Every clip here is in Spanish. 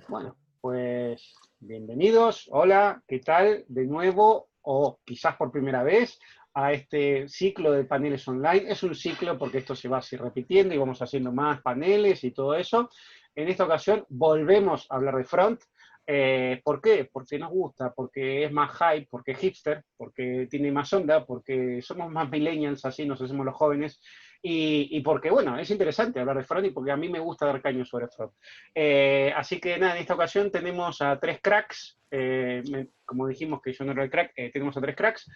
Bueno, pues bienvenidos, hola, ¿qué tal? De nuevo, o quizás por primera vez, a este ciclo de paneles online. Es un ciclo porque esto se va así repitiendo y vamos haciendo más paneles y todo eso. En esta ocasión volvemos a hablar de front. ¿Por qué? Porque nos gusta, porque es más hype, porque es hipster, porque tiene más onda, porque somos más millennials, así nos hacemos los jóvenes, y porque, bueno, es interesante hablar de front y porque a mí me gusta dar caño sobre front. Así que nada, en esta ocasión tenemos a tres cracks, como dijimos que yo no era el crack, tenemos a tres cracks,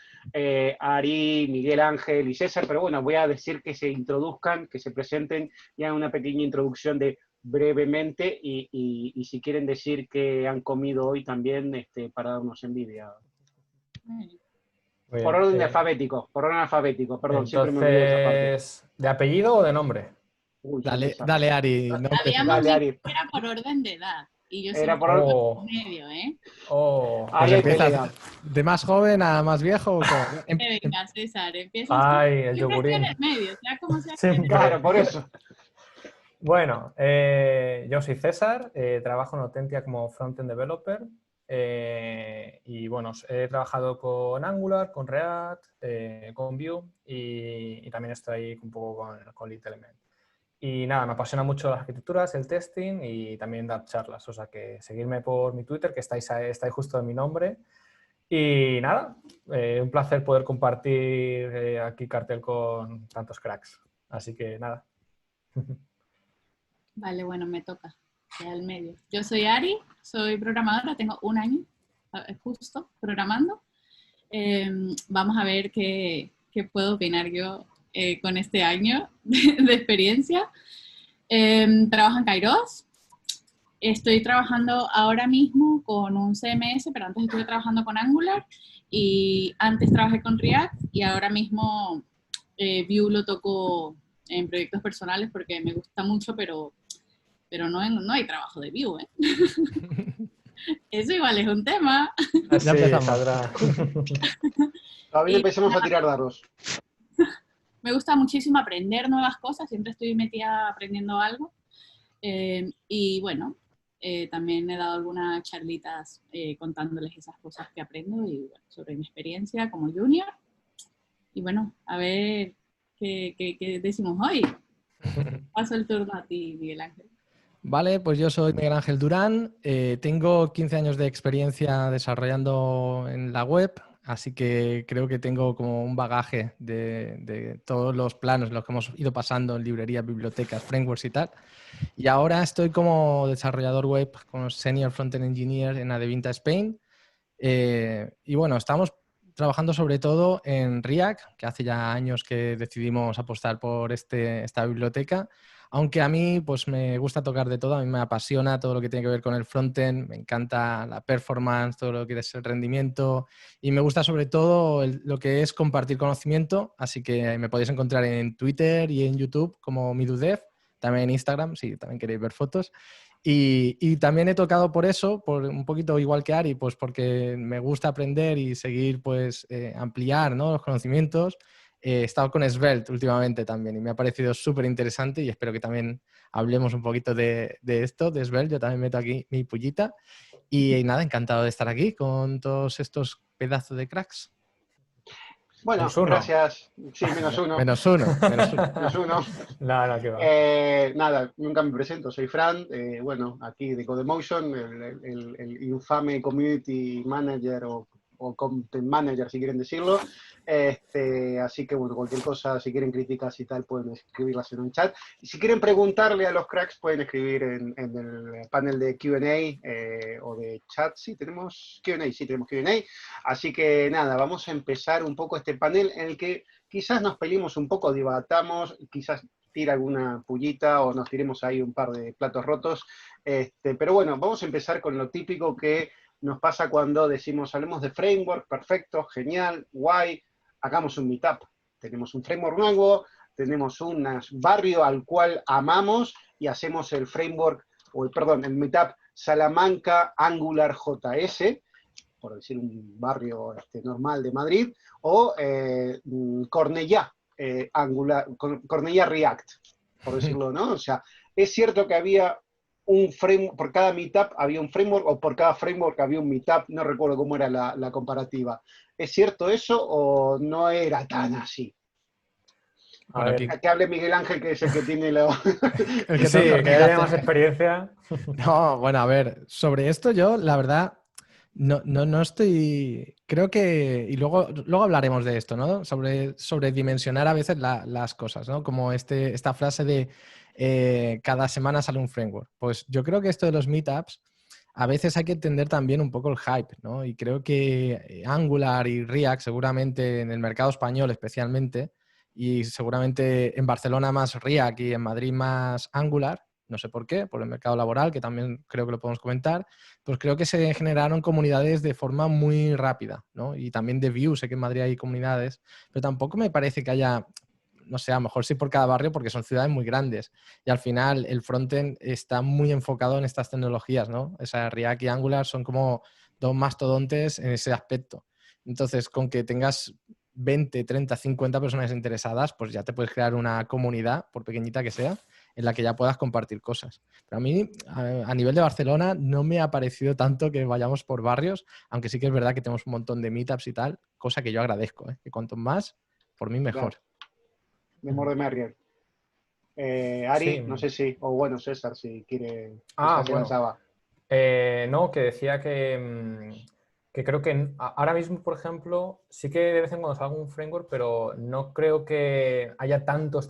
Ari, Miguel Ángel y César, pero bueno, voy a decir que se introduzcan, que se presenten y hagan una pequeña introducción de brevemente y si quieren decir que han comido hoy también para darnos envidia. Muy Por bien. orden alfabético, perdón, siempre me olvido de esa parte. Entonces, ¿de apellido o de nombre? Uy, qué Dale, pesado. dale, Ari, no Habíamos empecemos. Dale, dicho Ari. que era por orden de edad. Y yo Era siempre por orden. Oh, medio, ¿eh? oh. Pues Ari hay empiezas pelea. de más joven a más viejo. ¿O cómo? Venga, César, empiezas tú. Ay, el Siempre estoy en yogurín. el medio, sea como sea. Claro, por eso. Bueno, yo soy César, trabajo en Autentia como Frontend Developer y bueno, he trabajado con Angular, con React, con Vue y también estoy un poco con Little Element. Y nada, me apasiona mucho las arquitecturas, el testing y también dar charlas. O sea que seguirme por mi Twitter, que estáis justo en mi nombre. Y nada, un placer poder compartir aquí cartel con tantos cracks. Así que nada. Vale, bueno, me toca. Ya al medio. Yo soy Ari, soy programadora, tengo un año justo programando. Vamos a ver qué puedo opinar yo con este año de experiencia. Trabajo en Kairos. Estoy trabajando ahora mismo con un CMS, pero antes estuve trabajando con Angular y antes trabajé con React y ahora mismo Vue lo toco en proyectos personales porque me gusta mucho, pero no hay trabajo de Vue, ¿eh? Eso igual es un tema. Ya empezamos. Saldrá. Todavía Y empecemos a tirar dardos. me gusta muchísimo aprender nuevas cosas, siempre estoy metida aprendiendo algo. Y bueno, también he dado algunas charlitas contándoles esas cosas que aprendo y bueno, sobre mi experiencia como junior. Y bueno, a ver qué decimos hoy. Paso el turno a ti, Miguel Ángel. Vale, pues yo soy Miguel Ángel Durán. Tengo 15 años de experiencia desarrollando en la web, así que creo que tengo como un bagaje de todos los planos en los que hemos ido pasando en librerías, bibliotecas, frameworks y tal. Y ahora estoy como desarrollador web, como Senior Frontend Engineer en Adevinta Spain. Y bueno, estamos trabajando sobre todo en React, que hace ya años que decidimos apostar por esta biblioteca, aunque a mí pues me gusta tocar de todo, a mí me apasiona todo lo que tiene que ver con el frontend, me encanta la performance, todo lo que es el rendimiento y me gusta sobre todo lo que es compartir conocimiento, así que me podéis encontrar en Twitter y en YouTube como Midudev, también en Instagram, si también queréis ver fotos. Y también he tocado por eso, por un poquito igual que Ari, pues porque me gusta aprender y seguir, pues ampliar, ¿no?, los conocimientos. He estado con Svelte últimamente también y me ha parecido súper interesante y espero que también hablemos un poquito de esto, de Svelte. Yo también meto aquí mi pullita y nada, encantado de estar aquí con todos estos pedazos de cracks. Bueno, Menos uno. gracias. Sí, menos uno. Menos uno. Menos uno. No, que va. Nada, nunca me presento, soy Fran, bueno, aquí de Codemotion, el infame Community Manager o Content Manager, si quieren decirlo. Así que, bueno, cualquier cosa, si quieren críticas y tal, pueden escribirlas en un chat. Y si quieren preguntarle a los cracks, pueden escribir en el panel de Q&A o de chat. Sí, tenemos Q&A, sí, tenemos Q&A. Así que, nada, vamos a empezar un poco este panel en el que quizás nos peleemos un poco, debatamos, quizás tira alguna pullita o nos tiremos ahí un par de platos rotos. Pero bueno, vamos a empezar con lo típico que nos pasa cuando decimos, hablemos de framework, perfecto, genial, guay, hagamos un meetup. Tenemos un framework nuevo, tenemos un barrio al cual amamos y hacemos el framework, el meetup Salamanca Angular JS, por decir un barrio normal de Madrid, o Cornellá, Cornellá React, por decirlo, ¿no? O sea, es cierto que había por cada meetup había un framework, o por cada framework había un meetup, no recuerdo cómo era la comparativa. ¿Es cierto eso o no era tan así? A Bueno, ver, Que hable Miguel Ángel, que es el que tiene la... el que sí, tengo que haya más experiencia. No, bueno, a ver, sobre esto yo, la verdad, no estoy. Creo que. Y luego hablaremos de esto, ¿no? Sobre dimensionar a veces las cosas, ¿no? Como esta frase de cada semana sale un framework. Pues yo creo que esto de los meetups, a veces hay que entender también un poco el hype, ¿no? Y creo que Angular y React, seguramente en el mercado español especialmente, y seguramente en Barcelona más React y en Madrid más Angular, no sé por qué, por el mercado laboral, que también creo que lo podemos comentar, pues creo que se generaron comunidades de forma muy rápida, ¿no? Y también de Vue, sé que en Madrid hay comunidades, pero tampoco me parece que haya, no sé, a lo mejor sí por cada barrio, porque son ciudades muy grandes. Y al final el frontend está muy enfocado en estas tecnologías, ¿no? O sea, React y Angular son como dos mastodontes en ese aspecto. Entonces, con que tengas 20, 30, 50 personas interesadas, pues ya te puedes crear una comunidad, por pequeñita que sea, en la que ya puedas compartir cosas. Pero a mí, a nivel de Barcelona, no me ha parecido tanto que vayamos por barrios, aunque sí que es verdad que tenemos un montón de meetups y tal, cosa que yo agradezco, ¿eh? Que cuanto más, por mí Claro, mejor. de More de Merrier. Ari, Sí. no sé si, o bueno, César, si quiere, que Ah, ya se bueno. lanzaba. No, que decía que creo que ahora mismo, por ejemplo, sí que de vez en cuando salga un framework, pero no creo que haya tantos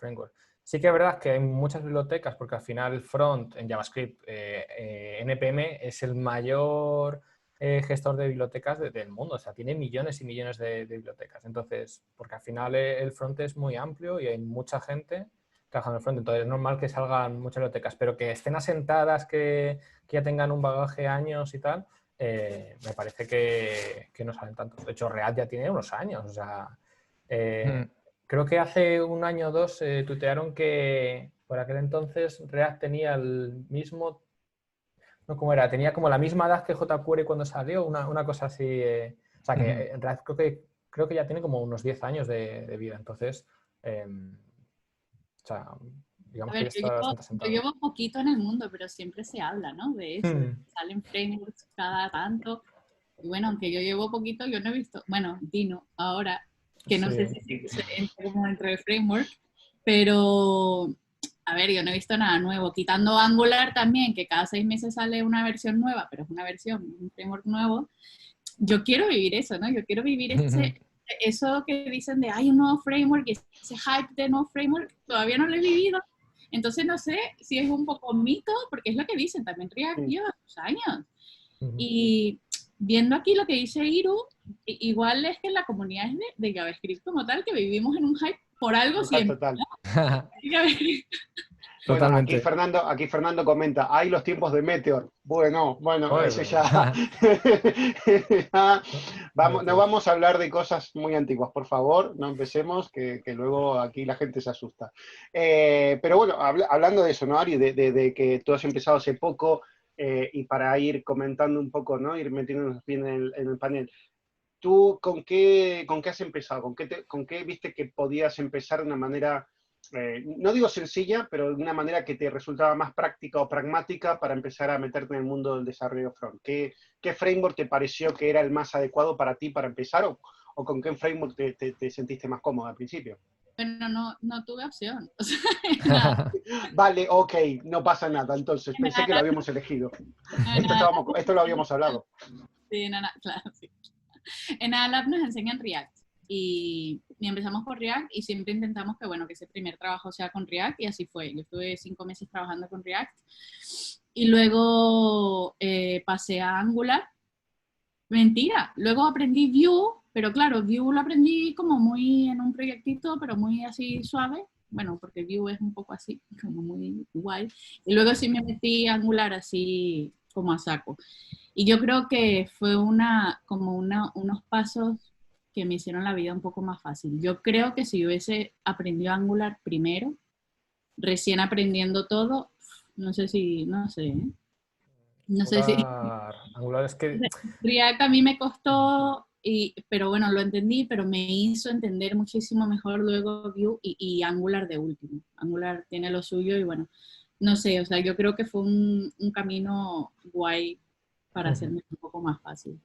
frameworks. Sí que es verdad que hay muchas bibliotecas, porque al final el front en JavaScript, NPM es el mayor gestor de bibliotecas del mundo. O sea, tiene millones y millones de bibliotecas. Entonces, porque al final el front es muy amplio y hay mucha gente trabajando en el front. Entonces es normal que salgan muchas bibliotecas, pero que estén asentadas, que ya tengan un bagaje años y tal, me parece que no salen tantos. De hecho, React ya tiene unos años. O sea, creo que hace un año o dos tuitearon que por aquel entonces React tenía el mismo, no, ¿cómo era? Tenía como la misma edad que jQuery cuando salió, una cosa así. O sea, que en React creo que ya tiene como unos 10 años de vida. Entonces, o sea, A digamos que ver, ya está bastante yo asentado. llevo poquito en el mundo, pero siempre se habla, ¿no? De eso, de que salen frameworks cada tanto. Y bueno, aunque yo llevo poquito, yo no he visto, bueno, Dino, ahora, que no sé Sí. si se entra como dentro del framework, pero, a ver, yo no he visto nada nuevo. Quitando Angular también, que cada 6 meses sale una versión nueva, pero es una versión, un framework nuevo. Yo quiero vivir eso, ¿no? Yo quiero vivir eso que dicen de hay un nuevo framework y ese hype de nuevo framework, todavía no lo he vivido. Entonces no sé si es un poco mito, porque es lo que dicen, también React lleva sus años. Y viendo aquí lo que dice Iru, igual es que la comunidad es de JavaScript como tal, que vivimos en un hype por algo siempre, Total. ¿no? Bueno, Totalmente. aquí Fernando comenta, hay los tiempos de Meteor. Bueno, ese Joder. ya. No vamos a hablar de cosas muy antiguas, por favor, no empecemos, que luego aquí la gente se asusta. Pero bueno, hablando de eso, ¿no, Ari? De que tú has empezado hace poco y para ir comentando un poco, ¿no? Ir metiéndonos bien en el panel. ¿Tú con qué has empezado? ¿Con qué viste que podías empezar de una manera, no digo sencilla, pero de una manera que te resultaba más práctica o pragmática para empezar a meterte en el mundo del desarrollo front? ¿Qué framework te pareció que era el más adecuado para ti para empezar o con qué framework te sentiste más cómodo al principio? Bueno, no tuve opción. O sea, nada, Vale, ok, no pasa nada. Entonces, pensé que lo nada, habíamos elegido. nada, Esto lo habíamos hablado. sí, nada, claro, sí. En ADLab nos enseñan React y empezamos por React y siempre intentamos que, bueno, que ese primer trabajo sea con React y así fue. Yo estuve 5 meses trabajando con React y luego pasé a Angular. Mentira, luego aprendí Vue, pero claro, Vue lo aprendí como muy en un proyectito, pero muy así suave. Bueno, porque Vue es un poco así, como muy guay. Y luego sí me metí a Angular así como a saco. Y yo creo que fue unos pasos que me hicieron la vida un poco más fácil. Yo creo que si yo hubiese aprendido Angular primero, recién aprendiendo todo, no sé, ¿eh? No sé si Angular es que React a mí me costó, pero bueno, lo entendí, pero me hizo entender muchísimo mejor luego Vue y Angular de último. Angular tiene lo suyo y bueno, no sé, o sea, yo creo que fue un camino guay para hacerme un poco más fácil.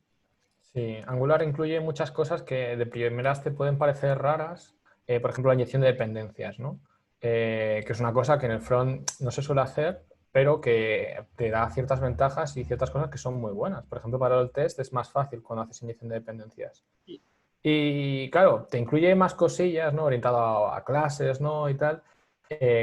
Sí, Angular incluye muchas cosas que de primeras te pueden parecer raras, por ejemplo, la inyección de dependencias, ¿no? Que es una cosa que en el front no se suele hacer, pero que te da ciertas ventajas y ciertas cosas que son muy buenas. Por ejemplo, para el test es más fácil cuando haces inyección de dependencias. Sí. Y claro, te incluye más cosillas, ¿no? Orientado a clases, ¿no? Y tal,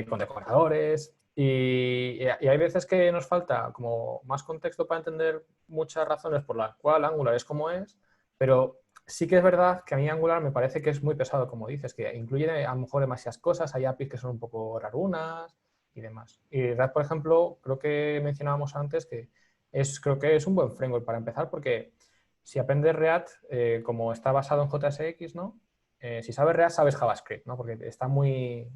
con decoradores. Y hay veces que nos falta como más contexto para entender muchas razones por las cuales Angular es como es, pero sí que es verdad que a mí Angular me parece que es muy pesado, como dices, que incluye a lo mejor demasiadas cosas, hay APIs que son un poco rarunas y demás. Y React, por ejemplo, creo que mencionábamos antes que creo que es un buen framework para empezar porque si aprendes React, como está basado en JSX, ¿no? Si sabes React, sabes JavaScript, ¿no? Porque está muy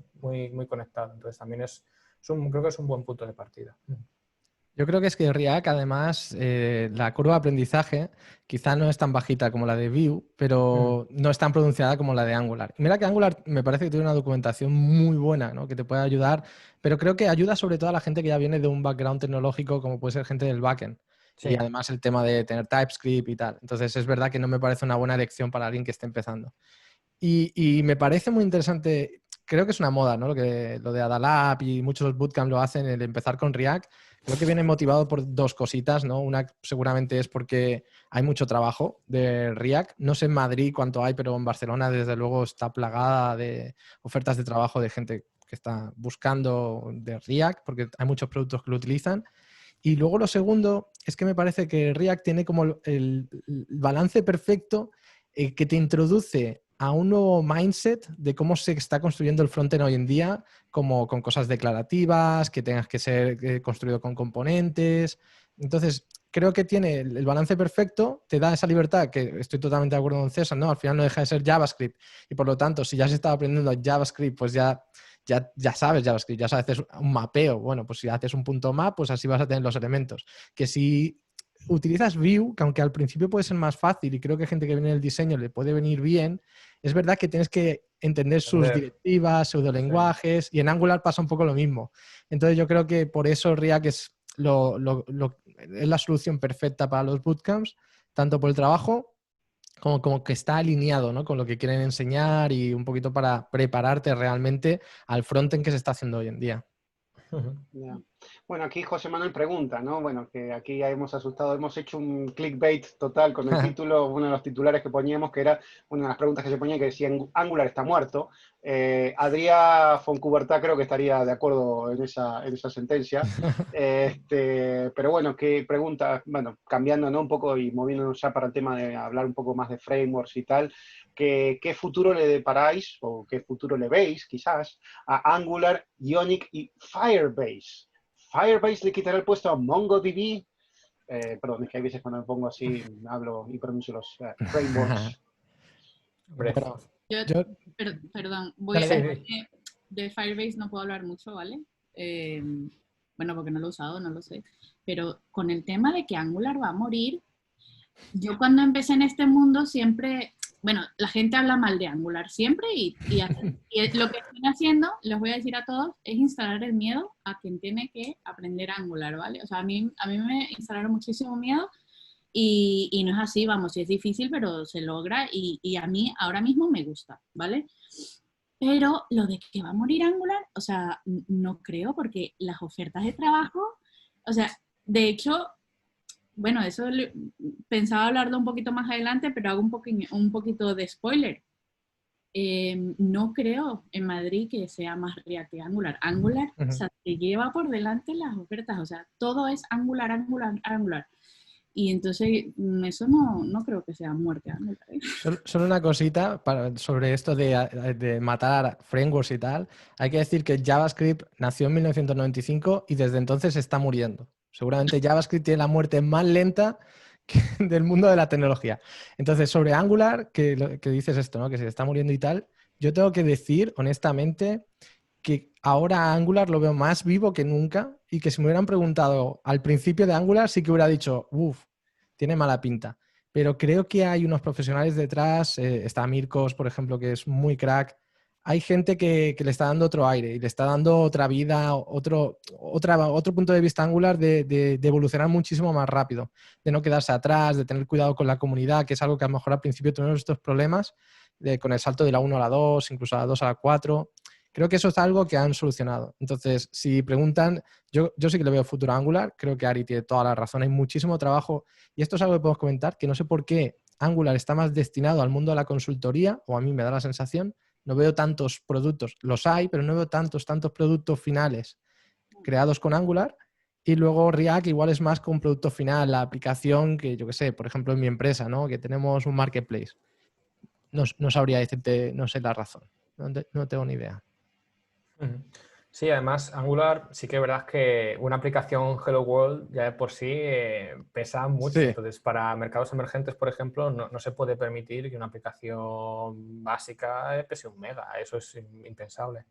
conectado. Entonces también creo que es un buen punto de partida. Yo creo que es que React, además, la curva de aprendizaje quizá no es tan bajita como la de Vue, pero no es tan pronunciada como la de Angular. Y mira que Angular me parece que tiene una documentación muy buena, ¿no? Que te puede ayudar, pero creo que ayuda sobre todo a la gente que ya viene de un background tecnológico, como puede ser gente del backend. Sí. Y además el tema de tener TypeScript y tal. Entonces es verdad que no me parece una buena elección para alguien que esté empezando. Y me parece muy interesante, creo que es una moda, ¿no? Lo de Adalab y muchos bootcamps lo hacen, el empezar con React. Creo que viene motivado por dos cositas, ¿no? Una seguramente es porque hay mucho trabajo de React. No sé en Madrid cuánto hay, pero en Barcelona desde luego está plagada de ofertas de trabajo de gente que está buscando de React, porque hay muchos productos que lo utilizan. Y luego lo segundo es que me parece que React tiene como el balance perfecto que te introduce a un nuevo mindset de cómo se está construyendo el frontend hoy en día, como con cosas declarativas, que tengas que ser construido con componentes. Entonces, creo que tiene el balance perfecto, te da esa libertad, que estoy totalmente de acuerdo con César, ¿no? Al final no deja de ser JavaScript y por lo tanto, si ya has estado aprendiendo JavaScript, pues ya sabes JavaScript, ya sabes hacer un mapeo. Bueno, pues si haces un punto map, pues así vas a tener los elementos. Que si utilizas Vue, que aunque al principio puede ser más fácil y creo que gente que viene del diseño le puede venir bien, es verdad que tienes que entender sus directivas, pseudolenguajes, y en Angular pasa un poco lo mismo. Entonces yo creo que por eso React es la solución perfecta para los bootcamps, tanto por el trabajo como que está alineado, ¿no? Con lo que quieren enseñar y un poquito para prepararte realmente al frontend que se está haciendo hoy en día. Yeah. Bueno, aquí José Manuel pregunta, ¿no? Bueno, que aquí ya hemos asustado, hemos hecho un clickbait total con el título, uno de los titulares que poníamos, que era una de las preguntas que se ponía, que decía Angular está muerto. Adrià Foncubertá creo que estaría de acuerdo en esa sentencia. Pero bueno, que pregunta, bueno, cambiando, ¿no? Un poco y moviéndonos ya para el tema de hablar un poco más de frameworks y tal, ¿qué futuro le deparáis o qué futuro le veis, quizás, a Angular, Ionic y Firebase? Firebase le quitará el puesto a MongoDB. Perdón, es que hay veces cuando me pongo así, hablo y pronuncio los frameworks. Bueno, Perdón, Sí. de Firebase no puedo hablar mucho, ¿vale? Bueno, porque no lo he usado, no lo sé. Pero con el tema de que Angular va a morir, yo cuando empecé en este mundo siempre, bueno, la gente habla mal de Angular siempre y lo que estoy haciendo, les voy a decir a todos, es instalar el miedo a quien tiene que aprender Angular, ¿vale? O sea, a mí me instalaron muchísimo miedo y no es así, vamos, sí es difícil, pero se logra y a mí ahora mismo me gusta, ¿vale? Pero lo de que va a morir Angular, o sea, no creo porque las ofertas de trabajo, o sea, de hecho, bueno, eso pensaba hablarlo un poquito más adelante, pero hago un poquito de spoiler. No creo en Madrid que sea más React que Angular. Angular o sea, te lleva por delante las ofertas, o sea, todo es Angular, Angular, Angular. Y entonces eso no creo que sea muerte Angular. Solo una cosita sobre esto de matar frameworks y tal. Hay que decir que JavaScript nació en 1995 y desde entonces está muriendo. Seguramente JavaScript tiene la muerte más lenta del mundo de la tecnología. Entonces, sobre Angular, que dices esto, ¿no? Que se está muriendo y tal, yo tengo que decir, honestamente, que ahora Angular lo veo más vivo que nunca y que si me hubieran preguntado al principio de Angular sí que hubiera dicho, uff, tiene mala pinta. Pero creo que hay unos profesionales detrás, está Mircos, por ejemplo, que es muy crack, hay gente que le está dando otro aire y le está dando otra vida, otro punto de vista Angular de evolucionar muchísimo más rápido, de no quedarse atrás, de tener cuidado con la comunidad, que es algo que a lo mejor al principio tuvimos estos problemas con el salto de la 1 a la 2, incluso a la 2 a la 4. Creo que eso es algo que han solucionado. Entonces, si preguntan, yo sí que le veo futuro a Angular, creo que Ari tiene toda la razón, hay muchísimo trabajo y esto es algo que podemos comentar, que no sé por qué Angular está más destinado al mundo de la consultoría, o a mí me da la sensación. No veo tantos productos, los hay, pero no veo tantos productos finales creados con Angular. Y luego React igual es más con un producto final, la aplicación que yo que sé, por ejemplo en mi empresa, ¿no? Que tenemos un marketplace. No sabría decirte, no sé la razón, no tengo ni idea. Sí, además Angular sí que es verdad que una aplicación Hello World ya de por sí pesa mucho. Sí. Entonces, para mercados emergentes, por ejemplo, no se puede permitir que una aplicación básica pese 1 mega. Eso es impensable.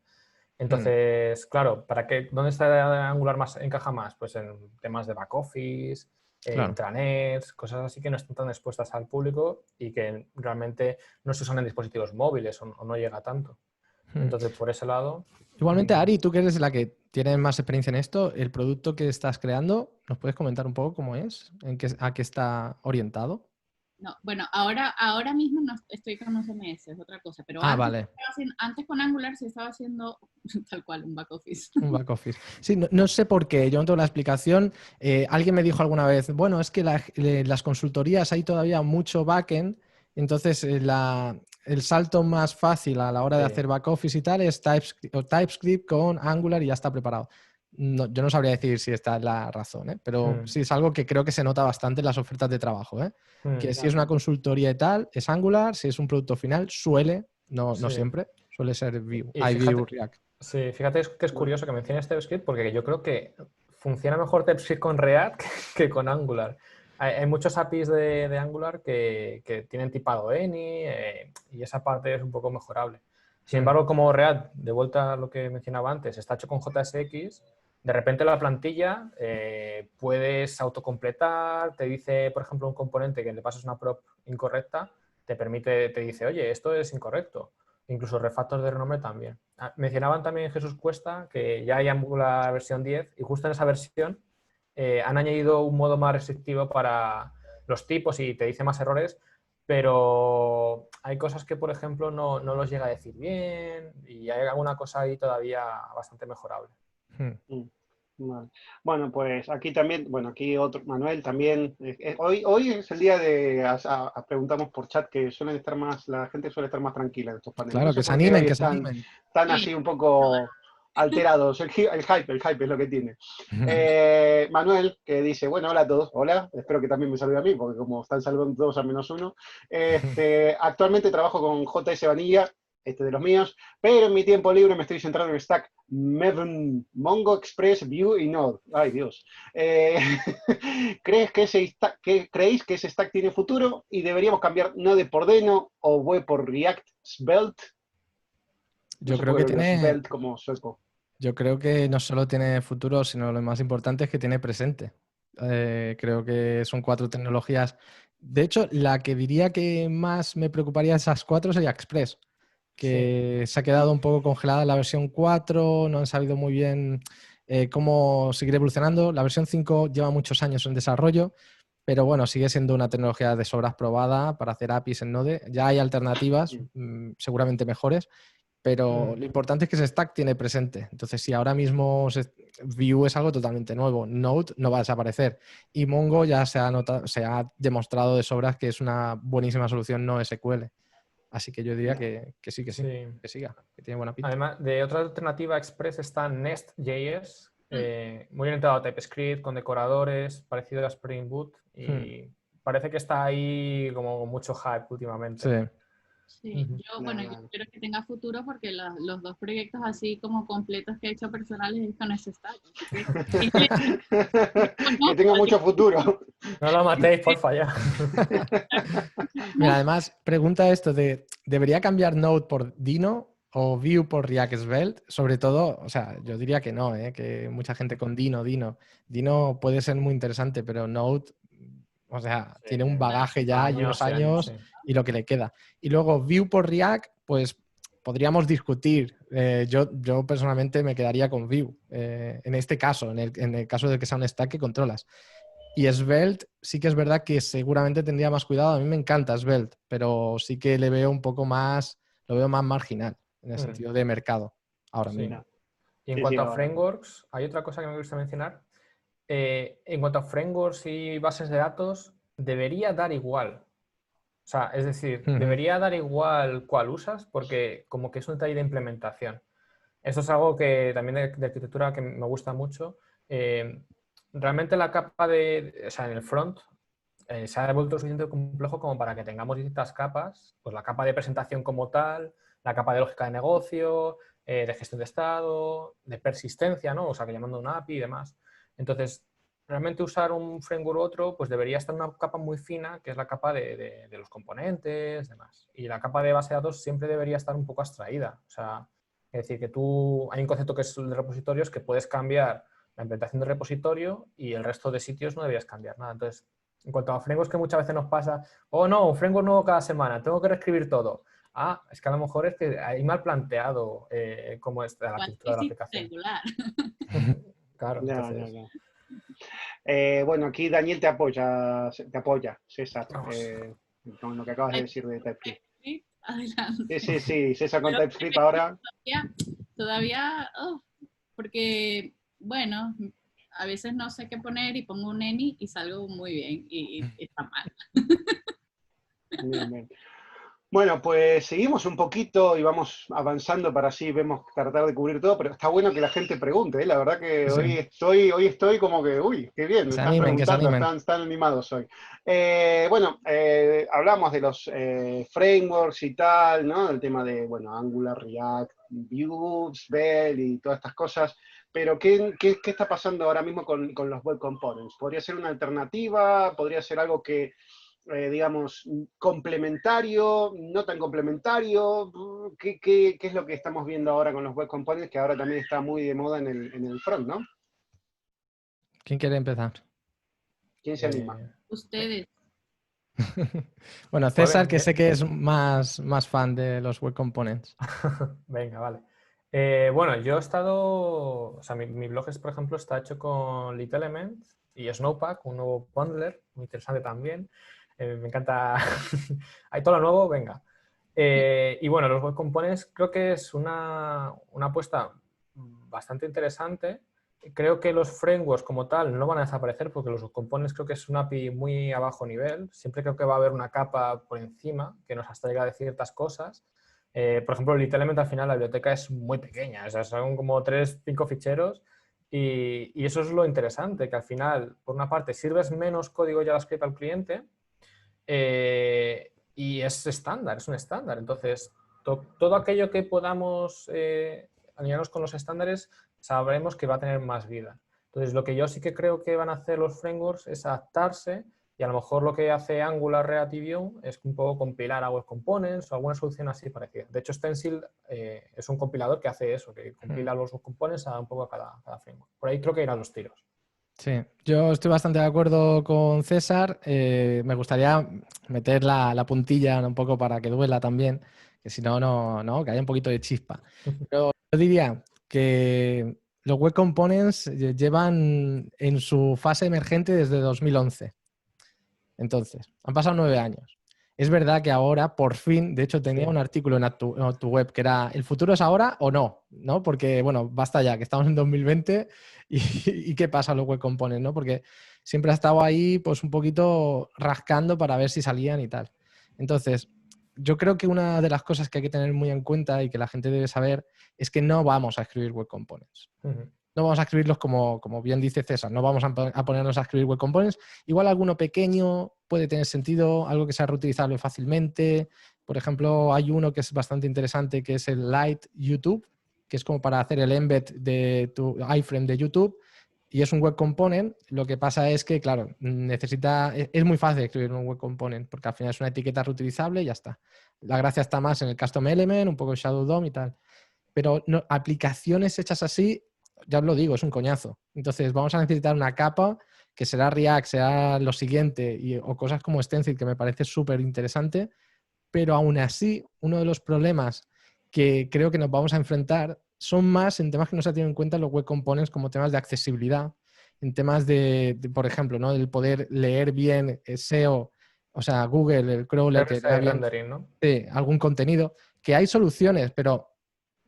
Entonces, claro, ¿dónde está Angular encaja más? Pues en temas de back office, Claro. intranets, cosas así que no están tan expuestas al público y que realmente no se usan en dispositivos móviles o no llega tanto. Entonces, por ese lado... Igualmente, Ari, tú que eres la que tiene más experiencia en esto, el producto que estás creando, ¿nos puedes comentar un poco cómo es? ¿A qué está orientado? No, bueno, ahora mismo no estoy con un CMS, es otra cosa, pero Vale. Antes con Angular sí estaba haciendo tal cual un back office. Un back office. Sí, no sé por qué, yo no tengo la explicación. Alguien me dijo alguna vez, bueno, es que las consultorías hay todavía mucho backend, entonces el salto más fácil a la hora de hacer back office y tal es TypeScript con Angular y ya está preparado. No, yo no sabría decir si esta es la razón, pero sí es algo que creo que se nota bastante en las ofertas de trabajo. Que si es una consultoría y tal, es Angular, si es un producto final, no siempre, suele ser Vue, Vue React. Sí, fíjate que es curioso que menciones TypeScript porque yo creo que funciona mejor TypeScript con React que con Angular. Hay muchos APIs de Angular que tienen tipado any y esa parte es un poco mejorable. Sin embargo, como React, de vuelta a lo que mencionaba antes, está hecho con JSX, de repente la plantilla puedes autocompletar, te dice, por ejemplo, un componente que le pasas una prop incorrecta, te dice, oye, esto es incorrecto. Incluso refactors de renombre también. Mencionaban también Jesús Cuesta que ya hay Angular versión 10 y justo en esa versión han añadido un modo más restrictivo para los tipos y te dice más errores, pero hay cosas que, por ejemplo, no los llega a decir bien y hay alguna cosa ahí todavía bastante mejorable. Vale. Bueno, pues aquí también, aquí otro, Manuel también, hoy es el día de, preguntamos por chat que suelen estar más, la gente suele estar más tranquila en estos paneles. Claro, no sé que se animen, que se están, animen. Están así un poco alterados, el hype es lo que tiene. Manuel, que dice, bueno, hola a todos, hola, espero que también me salude a mí, porque como están saludando todos a menos uno, actualmente trabajo con JS Vanilla, de los míos, pero en mi tiempo libre me estoy centrando en Stack, Maven, Mongo, Express, Vue y Node. Ay, Dios. ¿Creéis que ese Stack tiene futuro y deberíamos cambiar Node por Deno o Vue por React Svelte? Yo creo que tiene... Svelte como sueco. Yo creo que no solo tiene futuro, sino lo más importante es que tiene presente. Creo que son 4 tecnologías. De hecho, la que diría que más me preocuparía de esas 4 sería Express, que se ha quedado un poco congelada la versión 4, no han sabido muy bien cómo seguir evolucionando. La versión 5 lleva muchos años en desarrollo, pero bueno, sigue siendo una tecnología de sobras probada para hacer APIs en Node. Ya hay alternativas, seguramente mejores, pero lo importante es que ese stack tiene presente. Entonces, si ahora mismo Vue es algo totalmente nuevo, Node no va a desaparecer y Mongo ya se ha demostrado de sobras que es una buenísima solución no SQL. Así que yo diría que sí, que siga, que tiene buena pinta. Además, de otra alternativa Express está Nest.js, muy orientado a TypeScript, con decoradores, parecido a Spring Boot, y parece que está ahí como mucho hype últimamente. Sí, yo espero que tenga futuro porque los 2 proyectos así como completos que he hecho personales con ese stack. Que tenga mucho futuro. No lo matéis, porfa, ya. Mira, además, pregunta esto de, ¿debería cambiar Node por Dino o Vue por React Svelte? Sobre todo, o sea, yo diría que no, que mucha gente con Dino puede ser muy interesante, pero Node, o sea, tiene un bagaje ya y unos años y lo que le queda. Y luego Vue por React, pues podríamos discutir. Yo personalmente me quedaría con Vue en este caso, en el caso de que sea un stack que controlas. Y Svelte sí que es verdad que seguramente tendría más cuidado. A mí me encanta Svelte, pero sí que le veo un poco más, lo veo más marginal en el sentido de mercado ahora Sí. mismo. Y en Sí, cuanto sí, a frameworks, hay otra cosa que me gusta mencionar. En cuanto a frameworks y bases de datos, debería dar igual. O sea, es decir, debería dar igual cuál usas porque como que es un detalle de implementación. Esto es algo que también de arquitectura que me gusta mucho. Realmente la capa o sea, en el front se ha vuelto lo suficiente complejo como para que tengamos distintas capas, pues la capa de presentación como tal, la capa de lógica de negocio, de gestión de estado, de persistencia, ¿no? O sea, que llamando una API y demás. Entonces, realmente usar un framework u otro, pues debería estar en una capa muy fina, que es la capa de los componentes, demás. Y la capa de base de datos siempre debería estar un poco abstraída. O sea, es decir, que hay un concepto que es el de repositorios que puedes cambiar la implementación del repositorio y el resto de sitios no deberías cambiar nada. Entonces, en cuanto a frameworks que muchas veces nos pasa, no, un framework nuevo cada semana, tengo que reescribir todo. Es que a lo mejor es que hay mal planteado cómo es la arquitectura de la aplicación. Regular. Claro, Ya, entonces... ya, ya. Bueno, aquí Daniel te apoya, César, Vamos. con lo que acabas de decir de TypeScript. Adelante. Sí, César con Pero TypeScript ahora. Todavía, porque, bueno, a veces no sé qué poner y pongo un any y salgo muy bien y está mal. Bien, bien. Bueno, pues seguimos un poquito y vamos avanzando para así vemos tratar de cubrir todo, pero está bueno que la gente pregunte, ¿eh? La verdad que Sí. hoy estoy como que, uy, qué bien, me Se están animen, que se preguntando, animen. están animados hoy. Bueno, hablamos de los frameworks y tal, ¿no? El tema de, bueno, Angular, React, Vue, Svelte y todas estas cosas, pero ¿qué está pasando ahora mismo con los web components? ¿Podría ser una alternativa? ¿Podría ser algo que digamos, complementario, no tan complementario? ¿Qué es lo que estamos viendo ahora con los web components, que ahora también está muy de moda en el front, ¿no? ¿Quién quiere empezar? ¿Quién se anima? Ustedes. Bueno, César, que sé que es más fan de los web components. Venga, vale. Bueno, yo he estado... O sea, mi blog, por ejemplo, está hecho con LitElement y Snowpack, un nuevo bundler, muy interesante también. Me encanta... Hay todo lo nuevo, venga. Y bueno, los web components creo que es una apuesta bastante interesante. Creo que los frameworks como tal no van a desaparecer porque los components creo que es una API muy a bajo nivel. Siempre creo que va a haber una capa por encima que nos abstraiga de ciertas cosas. Por ejemplo, LitElement al final la biblioteca es muy pequeña, o sea, son como 3-5 ficheros y eso es lo interesante, que al final, por una parte, sirves menos código JavaScript al cliente y es estándar, es un estándar. Entonces, todo aquello que podamos alinearnos con los estándares, sabremos que va a tener más vida. Entonces, lo que yo sí que creo que van a hacer los frameworks es adaptarse y a lo mejor lo que hace Angular, React y Vue es un poco compilar a web components o alguna solución así parecida. De hecho, Stencil es un compilador que hace eso, que compila los web components a un poco a cada framework. Por ahí creo que irán los tiros. Sí, yo estoy bastante de acuerdo con César. Me gustaría meter la puntilla un poco para que duela también, que si no, que haya un poquito de chispa. Pero yo diría que los web components llevan en su fase emergente desde 2011. Entonces, han pasado 9 años. Es verdad que ahora, por fin, de hecho, tenía un artículo en tu web que era ¿el futuro es ahora o no? ¿No? Porque, bueno, basta ya, que estamos en 2020 y ¿qué pasa los web components? ¿No? Porque siempre ha estado ahí pues un poquito rascando para ver si salían y tal. Entonces, yo creo que una de las cosas que hay que tener muy en cuenta y que la gente debe saber es que no vamos a escribir web components. No vamos a escribirlos como bien dice César, no vamos a ponernos a escribir web components. Igual alguno pequeño puede tener sentido, algo que sea reutilizable fácilmente. Por ejemplo, hay uno que es bastante interesante que es el Lite YouTube, que es como para hacer el embed de tu iframe de YouTube y es un web component. Lo que pasa es que, claro, es muy fácil escribir un web component porque al final es una etiqueta reutilizable y ya está. La gracia está más en el custom element, un poco de Shadow DOM y tal. Pero aplicaciones hechas así, ya os lo digo, es un coñazo. Entonces vamos a necesitar una capa que será React, será lo siguiente, o cosas como Stencil, que me parece súper interesante, pero aún así, uno de los problemas que creo que nos vamos a enfrentar son más en temas que no se tienen en cuenta los web components, como temas de accesibilidad, en temas por ejemplo, ¿no? El poder leer bien SEO, o sea, Google, el crawler, que lea bien rendering, ¿no? algún contenido, que hay soluciones, pero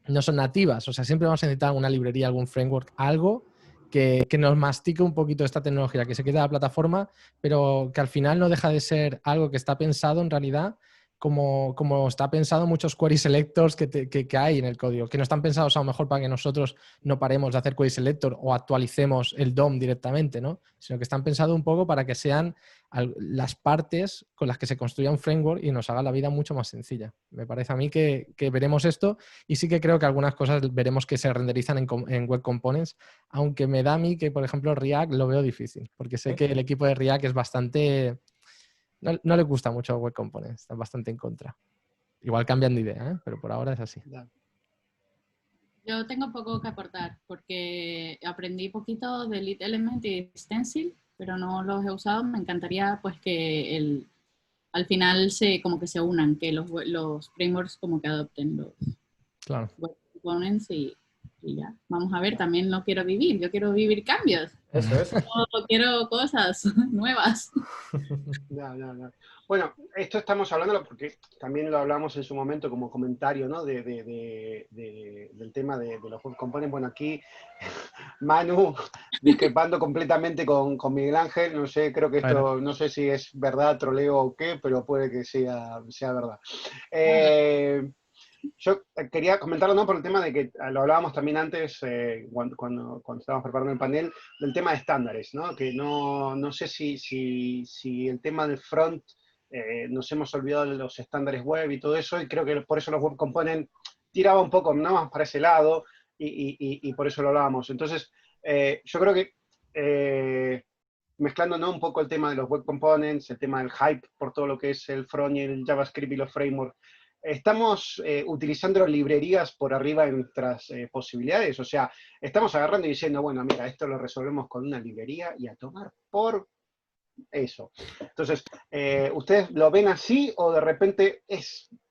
no son nativas. O sea, siempre vamos a necesitar una librería, algún framework, algo que nos mastique un poquito esta tecnología, que se quede a la plataforma, pero que al final no deja de ser algo que está pensado en realidad como está pensado muchos query selectors que hay en el código, que no están pensados a lo mejor para que nosotros no paremos de hacer query selector o actualicemos el DOM directamente, ¿no? Sino que están pensados un poco para que sean las partes con las que se construya un framework y nos haga la vida mucho más sencilla. Me parece a mí que veremos esto, y sí que creo que algunas cosas veremos que se renderizan en Web Components, aunque me da a mí que, por ejemplo, React lo veo difícil, porque sé que el equipo de React es bastante... No le gusta mucho Web Components, están bastante en contra. Igual cambian de idea, ¿eh? Pero por ahora es así. Yo tengo poco que aportar porque aprendí poquito de Lead Element y Stencil, pero no los he usado. Me encantaría pues que al final como que se unan, que los frameworks como que adopten los web components y ya. Vamos a ver, también no quiero vivir, yo quiero vivir cambios. Eso es. No quiero cosas nuevas. No. Bueno, esto estamos hablándolo porque también lo hablamos en su momento como comentario, ¿no? Del tema de los web components. Bueno, aquí Manu discrepando completamente con Miguel Ángel. No sé, creo que esto, no sé si es verdad, troleo o qué, pero puede que sea verdad. Yo quería comentarlo, ¿no? Por el tema de que lo hablábamos también antes, cuando estábamos preparando el panel, del tema de estándares, ¿no? Que no sé si el tema del front, nos hemos olvidado de los estándares web y todo eso, y creo que por eso los web components tiraba un poco más para ese lado, y por eso lo hablábamos. Entonces, yo creo que mezclando, ¿no? Un poco el tema de los web components, el tema del hype por todo lo que es el front y el JavaScript y los frameworks, estamos utilizando librerías por arriba de nuestras posibilidades. O sea, estamos agarrando y diciendo, bueno, mira, esto lo resolvemos con una librería y a tomar por eso. Entonces, ¿ustedes lo ven así o de repente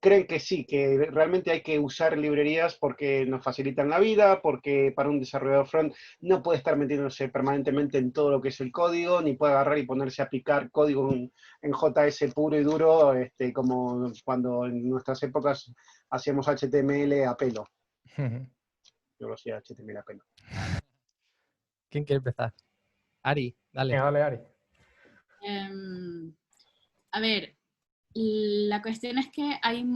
creen que sí, que realmente hay que usar librerías porque nos facilitan la vida, porque para un desarrollador front no puede estar metiéndose permanentemente en todo lo que es el código, ni puede agarrar y ponerse a picar código en JS puro y duro, como cuando en nuestras épocas hacíamos HTML a pelo? Yo lo hacía HTML a pelo. ¿Quién quiere empezar? Ari, dale. Dale, Ari. A ver, la cuestión es que hay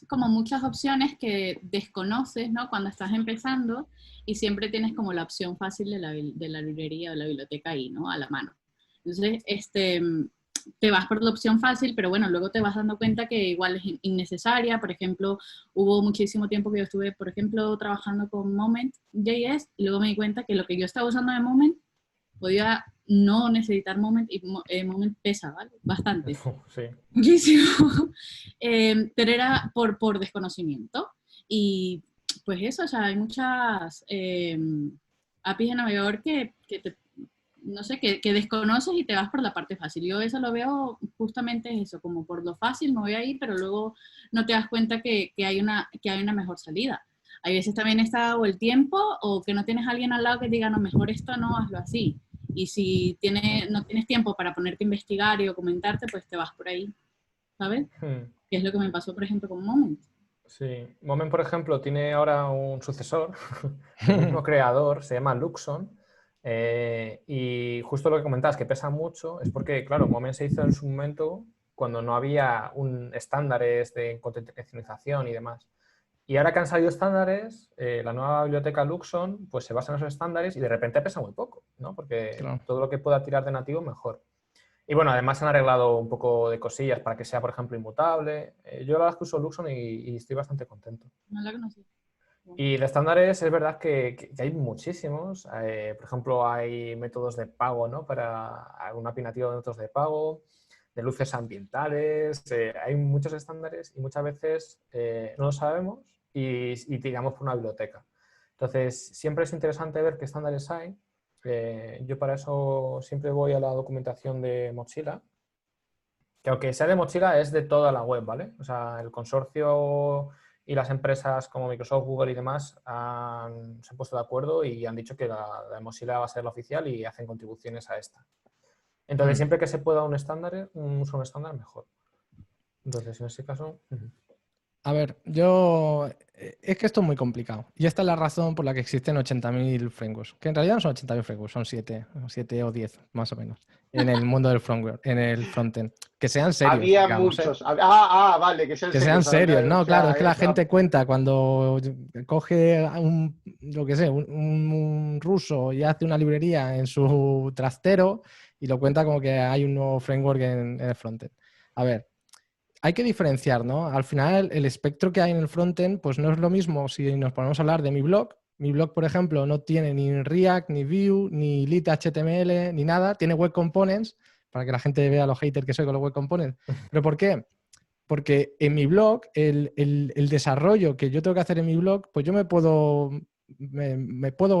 como muchas opciones que desconoces, ¿no? Cuando estás empezando, y siempre tienes como la opción fácil de la librería o la biblioteca ahí, ¿no? A la mano. Entonces, te vas por la opción fácil, pero bueno, luego te vas dando cuenta que igual es innecesaria. Por ejemplo, hubo muchísimo tiempo que yo estuve, por ejemplo, trabajando con Moment.js, y luego me di cuenta que lo que yo estaba usando de Moment podía no necesitar Moment, y Moment pesa, ¿vale? Bastante. Sí. Muchísimo. Pero era por desconocimiento. Y pues eso, o sea, hay muchas APIs de navegador que no sé, que desconoces y te vas por la parte fácil. Yo eso lo veo justamente eso, como por lo fácil me voy a ir, pero luego no te das cuenta que hay una mejor salida. Hay veces también está o el tiempo, o que no tienes a alguien al lado que diga, no, mejor esto no, hazlo así. Y si no tienes tiempo para ponerte a investigar y documentarte, pues te vas por ahí, ¿sabes? Que es lo que me pasó, por ejemplo, con Moment. Sí, Moment, por ejemplo, tiene ahora un sucesor, el mismo creador, se llama Luxon, y justo lo que comentabas, que pesa mucho, es porque, claro, Moment se hizo en su momento cuando no había estándares de contextualización y demás. Y ahora que han salido estándares, la nueva biblioteca Luxon pues se basa en esos estándares y de repente pesa muy poco, ¿no? Porque todo lo que pueda tirar de nativo, mejor. Y bueno, además han arreglado un poco de cosillas para que sea, por ejemplo, inmutable. Yo la verdad es que uso Luxon y estoy bastante contento. No la conocí. Y de estándares es verdad que hay muchísimos. Por ejemplo, hay métodos de pago, ¿no? Para una API nativa de métodos de pago, de luces ambientales. Hay muchos estándares y muchas veces no lo sabemos y tiramos por una biblioteca. Entonces, siempre es interesante ver qué estándares hay. Yo para eso siempre voy a la documentación de Mozilla, que aunque sea de Mozilla es de toda la web, ¿vale? O sea, el consorcio y las empresas como Microsoft, Google y demás se han puesto de acuerdo y han dicho que la de Mozilla va a ser la oficial y hacen contribuciones a esta. Entonces, siempre que se pueda un uso estándar, mejor. Entonces, en ese caso... A ver, es que esto es muy complicado. Y esta es la razón por la que existen 80.000 frameworks. Que en realidad no son 80.000 frameworks, son 7 o 10, más o menos, en el mundo del firmware, en el frontend. Que sean serios, Había digamos, muchos. Vale, que sean que serios. sean serios, ¿no? O sea, Claro, es que la gente cuenta cuando coge lo que sé, un ruso y hace una librería en su trastero y lo cuenta como que hay un nuevo framework en el frontend. A ver, hay que diferenciar, ¿no? Al final, el espectro que hay en el frontend, pues no es lo mismo si nos ponemos a hablar de mi blog. Mi blog, por ejemplo, no tiene ni React, ni Vue, ni Lit HTML, ni nada. Tiene Web Components, para que la gente vea lo hater que soy con los Web Components. ¿Pero por qué? Porque en mi blog, el desarrollo que yo tengo que hacer en mi blog, pues yo me puedo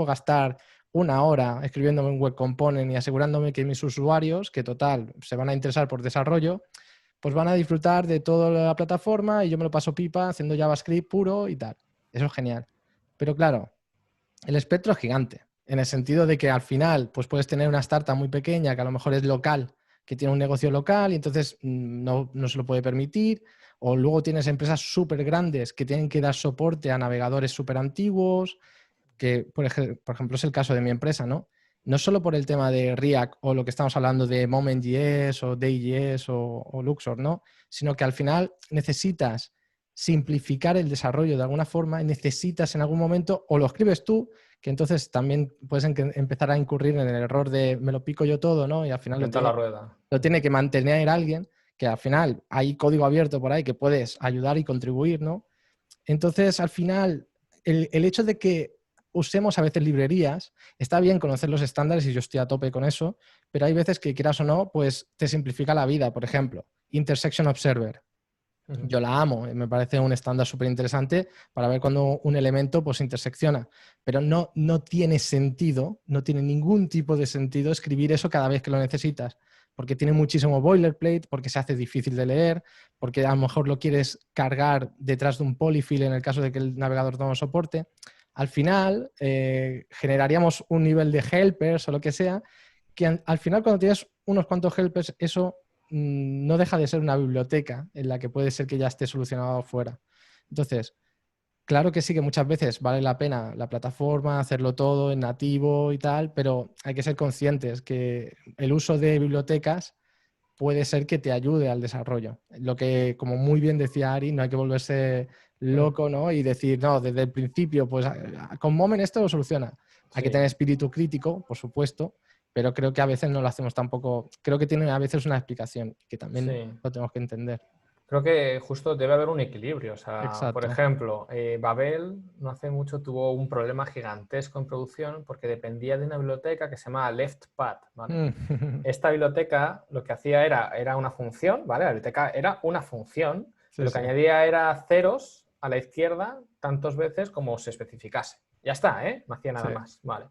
gastar una hora escribiéndome un Web Component y asegurándome que mis usuarios, que total se van a interesar por desarrollo, pues van a disfrutar de toda la plataforma y yo me lo paso pipa haciendo JavaScript puro y tal. Eso es genial. Pero claro, el espectro es gigante, en el sentido de que al final pues puedes tener una startup muy pequeña que a lo mejor es local, que tiene un negocio local y entonces no se lo puede permitir. O luego tienes empresas súper grandes que tienen que dar soporte a navegadores súper antiguos, que por ejemplo es el caso de mi empresa, ¿no? No solo por el tema de React o lo que estamos hablando de Moment.js o Day.js o Luxor, ¿no? Sino que al final necesitas simplificar el desarrollo de alguna forma y necesitas en algún momento, o lo escribes tú, que entonces también puedes empezar a incurrir en el error de me lo pico yo todo, ¿no? Y al final Inventar la rueda. lo tiene que mantener alguien, que al final hay código abierto por ahí que puedes ayudar y contribuir, ¿no? Entonces, al final, el hecho de que usemos a veces librerías, está bien conocer los estándares y yo estoy a tope con eso, pero hay veces que quieras o no, pues te simplifica la vida. Por ejemplo, Intersection Observer. Yo la amo, me parece un estándar súper interesante para ver cuando un elemento pues intersecciona, pero no tiene sentido, no tiene ningún tipo de sentido escribir eso cada vez que lo necesitas, porque tiene muchísimo boilerplate, porque se hace difícil de leer, porque a lo mejor lo quieres cargar detrás de un polyfill en el caso de que el navegador no soporte. Al final generaríamos un nivel de helpers o lo que sea, que al final cuando tienes unos cuantos helpers, eso no deja de ser una biblioteca en la que puede ser que ya esté solucionado fuera. Entonces, claro que sí que muchas veces vale la pena la plataforma, hacerlo todo en nativo y tal, pero hay que ser conscientes que el uso de bibliotecas puede ser que te ayude al desarrollo. Lo que, como muy bien decía Ari, no hay que volverse loco, ¿no? Y decir, no, desde el principio, pues con Moment esto lo soluciona. Hay que tener espíritu crítico, por supuesto, pero creo que a veces no lo hacemos tampoco. Creo que tiene a veces una explicación que también lo tenemos que entender. Creo que justo debe haber un equilibrio. O sea, Exacto. por ejemplo, Babel no hace mucho tuvo un problema gigantesco en producción porque dependía de una biblioteca que se llama LeftPad, ¿vale? Esta biblioteca lo que hacía era una función, ¿vale? La biblioteca era una función, lo que añadía era ceros a la izquierda tantas veces como se especificase. Ya está, ¿eh? No hacía nada más, ¿vale?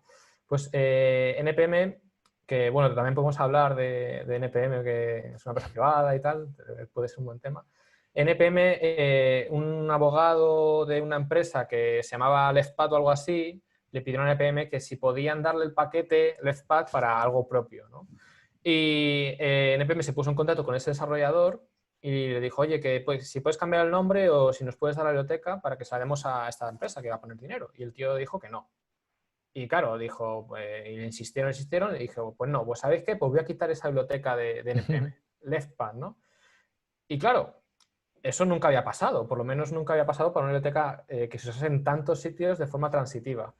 Pues NPM, que bueno, también podemos hablar de NPM, que es una empresa privada y tal, puede ser un buen tema. NPM, un abogado de una empresa que se llamaba LeftPad o algo así, le pidieron a NPM que si podían darle el paquete LeftPad para algo propio, ¿no? Y NPM se puso en contacto con ese desarrollador y le dijo, oye, que pues, si puedes cambiar el nombre o si nos puedes dar la biblioteca para que salgamos a esta empresa que va a poner dinero. Y el tío dijo que no. Y claro, dijo, y le insistieron, y dijo, pues no, pues ¿sabéis qué? Pues voy a quitar esa biblioteca de NPM, LeftPad, ¿no? Y claro, eso nunca había pasado, por lo menos nunca había pasado para una biblioteca que se usase en tantos sitios de forma transitiva.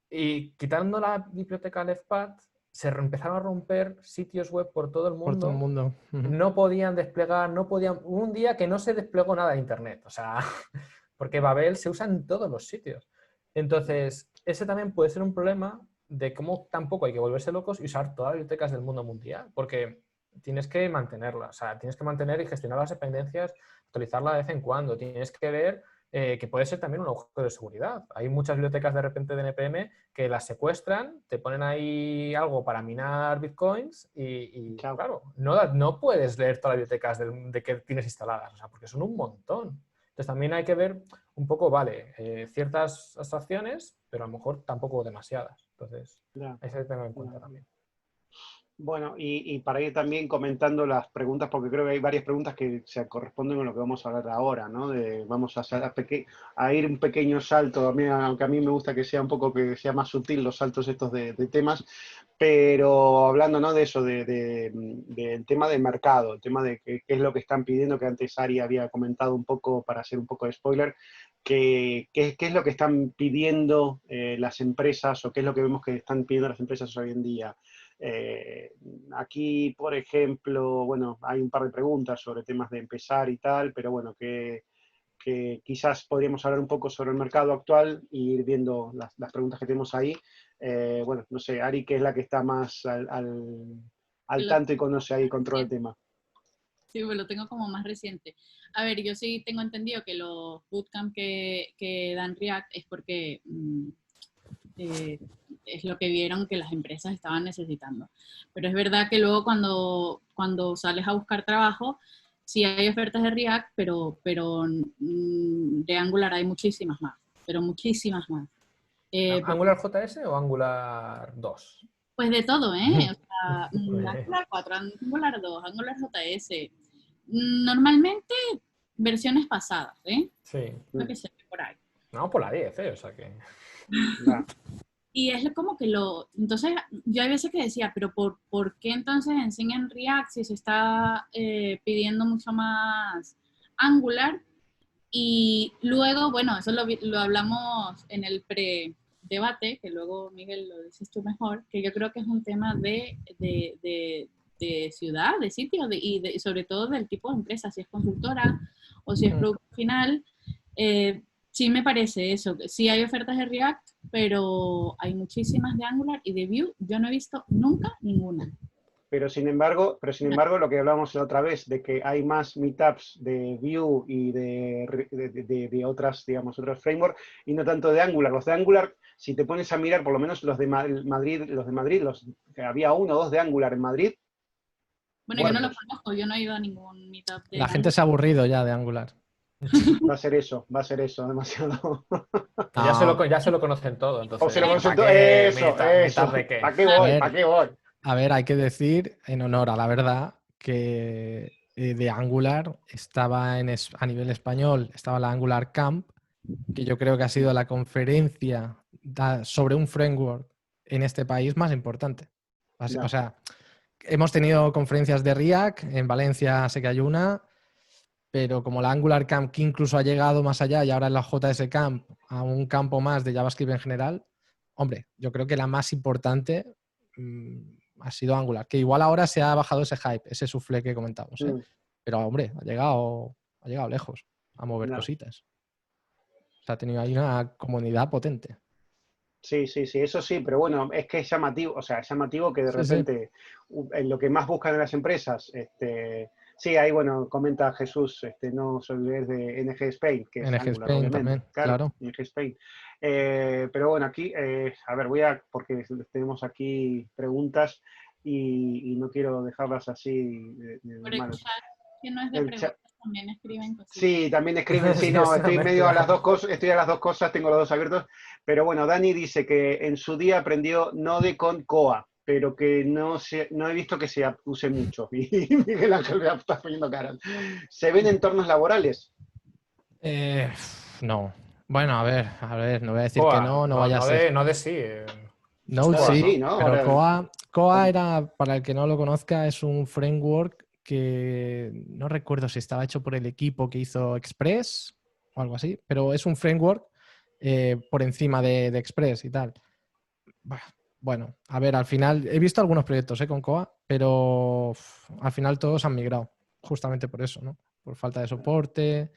Y quitando la biblioteca LeftPad, se empezaron a romper sitios web por todo el mundo. Por todo el mundo. No podían desplegar, hubo un día que no se desplegó nada de Internet, o sea, porque Babel se usa en todos los sitios. Entonces, ese también puede ser un problema de cómo tampoco hay que volverse locos y usar todas las bibliotecas del mundo mundial, porque tienes que mantenerlas, o sea, tienes que mantener y gestionar las dependencias, actualizarla de vez en cuando, tienes que ver que puede ser también un agujero de seguridad. Hay muchas bibliotecas de repente de NPM que las secuestran, te ponen ahí algo para minar bitcoins y claro, no puedes leer todas las bibliotecas de que tienes instaladas, o sea, porque son un montón. Entonces también hay que ver un poco, vale, ciertas abstracciones, pero a lo mejor tampoco demasiadas. Entonces, Ya. hay que tenerlo en cuenta también. Bueno, y para ir también comentando las preguntas, porque creo que hay varias preguntas que se corresponden con lo que vamos a hablar ahora, ¿no? Vamos a ir un pequeño salto, aunque a mí me gusta que sea un poco, que sea más sutil los saltos estos de temas, pero hablando, ¿no? De eso, del tema del mercado, el tema de qué es lo que están pidiendo, que antes Ari había comentado un poco, para hacer un poco de spoiler, qué es lo que están pidiendo las empresas, o qué es lo que vemos que están pidiendo las empresas hoy en día. Aquí, por ejemplo, bueno, hay un par de preguntas sobre temas de empezar y tal, pero bueno, que quizás podríamos hablar un poco sobre el mercado actual y ir viendo las preguntas que tenemos ahí. Bueno, no sé, Ari, que es la que está más al tanto y conoce ahí, controla el tema. Sí, pues lo tengo como más reciente. A ver, yo sí tengo entendido que los bootcamp que dan React es porque es lo que vieron que las empresas estaban necesitando. Pero es verdad que luego cuando sales a buscar trabajo, sí hay ofertas de React, pero de Angular hay muchísimas más, pero muchísimas más. ¿Angular JS o Angular 2? Pues de todo, ¿eh? O sea, Angular 4, Angular 2, Angular JS. Normalmente versiones pasadas, ¿eh? Sí. Lo que se ve por ahí. No, por la 10, o sea que... Ya. Y es como que entonces yo hay veces que decía, pero ¿por qué entonces enseñan React si se está pidiendo mucho más Angular? Y luego, bueno, eso lo hablamos en el pre-debate, que luego Miguel lo dices tú mejor, que yo creo que es un tema de ciudad, de sitio, y sobre todo del tipo de empresa, si es consultora o si es producto final. Sí me parece eso, sí hay ofertas de React, pero hay muchísimas de Angular y de Vue, yo no he visto nunca ninguna. Pero sin embargo, lo que hablábamos la otra vez, de que hay más meetups de Vue y de otras, digamos, otros frameworks, y no tanto de Angular. Los de Angular, si te pones a mirar, por lo menos los de Madrid, que había 1 o 2 de Angular en Madrid. Bueno, yo no lo conozco, yo no he ido a ningún meetup de La gente se ha aburrido ya de Angular. Va a ser eso, demasiado. Ya se lo conocen todo, entonces. O se lo conocen todo, ¿Para eso. ¿de qué? ¿Para qué voy? ¿Para qué voy? A ver, hay que decir, en honor a la verdad, que de Angular estaba a nivel español, estaba la Angular Camp, que yo creo que ha sido la conferencia sobre un framework en este país más importante. O sea, hemos tenido conferencias de React, en Valencia sé que hay una, pero como la Angular Camp, que incluso ha llegado más allá y ahora es la JS Camp, a un campo más de JavaScript en general, hombre, yo creo que la más importante ha sido Angular, que igual ahora se ha bajado ese hype, ese soufflé que comentamos, ¿eh? Pero hombre, ha llegado lejos a mover cositas. O sea, ha tenido ahí una comunidad potente. Sí, eso sí, pero bueno, es que es llamativo, o sea, es llamativo que de repente en lo que más buscan en las empresas, sí, ahí, bueno, comenta Jesús, no se olvides de NG Spain, que es NG Angular, Spain obviamente. también, claro. NG Spain. Pero bueno, aquí, a ver, porque tenemos aquí preguntas y no quiero dejarlas así Por el chat, que no es de preguntas, también escriben cositas. Sí, también escriben, sí, no, estoy medio a las dos cosas, tengo los dos abiertos, pero bueno, Dani dice que en su día aprendió Node con Koa, pero que no he visto que se use mucho, y Miguel Ángel me está poniendo caras. ¿Se ven entornos laborales? No. Bueno, a ver, no voy a decir que no vaya a ser. Node sí. Node sí, ¿no? Pero Koa era, para el que no lo conozca, es un framework que no recuerdo si estaba hecho por el equipo que hizo Express o algo así, pero es un framework por encima de Express y tal. Bueno, a ver, al final he visto algunos proyectos con Koa, pero al final todos han migrado, justamente por eso, ¿no? Por falta de soporte.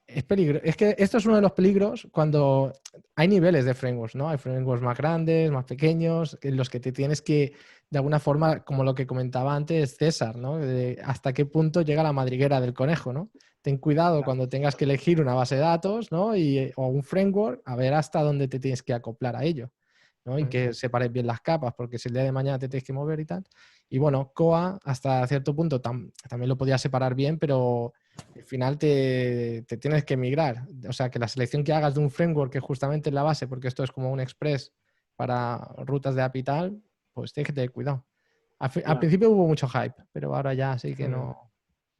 Es peligro. Es que esto es uno de los peligros cuando hay niveles de frameworks, ¿no? Hay frameworks más grandes, más pequeños, en los que te tienes que, de alguna forma, como lo que comentaba antes César, ¿no? De hasta qué punto llega la madriguera del conejo, ¿no? Ten cuidado cuando tengas que elegir una base de datos, ¿no? O un framework, a ver hasta dónde te tienes que acoplar a ello, ¿no? Y que separes bien las capas, porque si el día de mañana te tienes que mover y tal. Y bueno, Koa hasta cierto punto también lo podía separar bien, pero al final te tienes que migrar. O sea, que la selección que hagas de un framework que justamente es la base, porque esto es como un express para rutas de API y tal, pues tienes que tener cuidado. Al Claro. principio hubo mucho hype, pero ahora ya sí que no.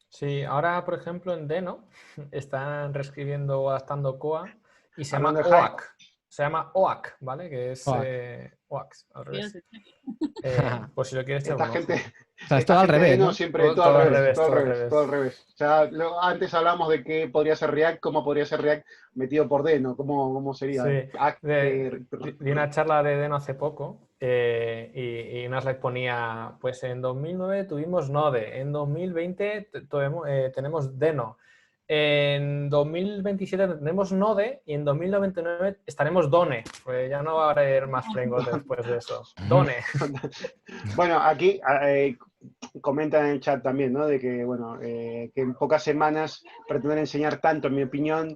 Sí, ahora, por ejemplo, en Deno están reescribiendo o adaptando Koa y se llama Hablando de hype, OAK. Se llama OAK, ¿vale? Que es Fuck. OAK, al revés. Fíjate. Por si lo quieres echar esta un gente, ojo. O sea, es todo esta al gente de revés, no ¿no? siempre, todo al Todo al revés, revés, todo al todo al revés, todo al revés. revés. O sea, antes hablamos de qué podría ser React, cómo podría ser React metido por Deno, cómo Sí, sería. di una charla de Deno hace poco y una slide ponía, pues en 2009 tuvimos Node, en 2020 tenemos Deno, en 2027 tenemos Node y en 2099 estaremos Done, pues ya no va a haber más frameworks después de eso. Done. Bueno, aquí comentan en el chat también, ¿no? De que, bueno, que en pocas semanas pretender enseñar tanto, en mi opinión,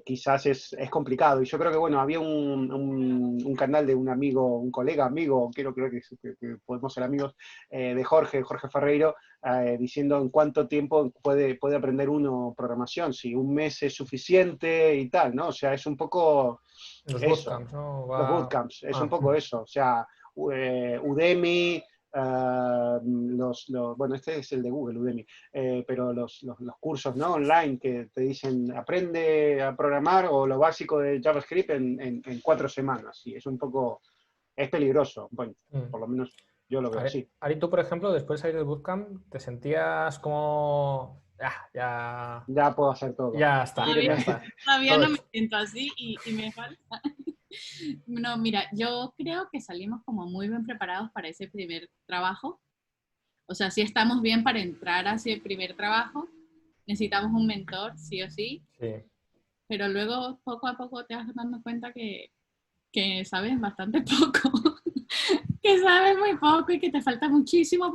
quizás es complicado. Y yo creo que, bueno, había un canal de un amigo, un colega amigo, creo que podemos ser amigos, de Jorge Ferreiro, diciendo en cuánto tiempo puede aprender uno programación, si un mes es suficiente y tal, ¿no? O sea, es un poco Los eso, bootcamps, ¿no? los bootcamps, es un poco Mm. eso. O sea, Udemy, bueno, este es el de Google, Udemy, pero los cursos, ¿no? Online que te dicen aprende a programar o lo básico de JavaScript en 4 semanas. Y es un poco, es peligroso. Bueno, Mm. por lo menos yo lo veo así. Ari, tú, por ejemplo, después de salir del bootcamp, ¿te sentías como... Ya puedo hacer todo. Ya está, ya Tírenme. está. Todavía Todo no me hecho. siento así y me falta. No, mira, yo creo que salimos como muy bien preparados para ese primer trabajo. O sea, si estamos bien para entrar hacia el primer trabajo, necesitamos un mentor, sí o sí, Sí. pero luego poco a poco te vas dando cuenta que sabes bastante poco, que sabes muy poco y que te falta muchísimo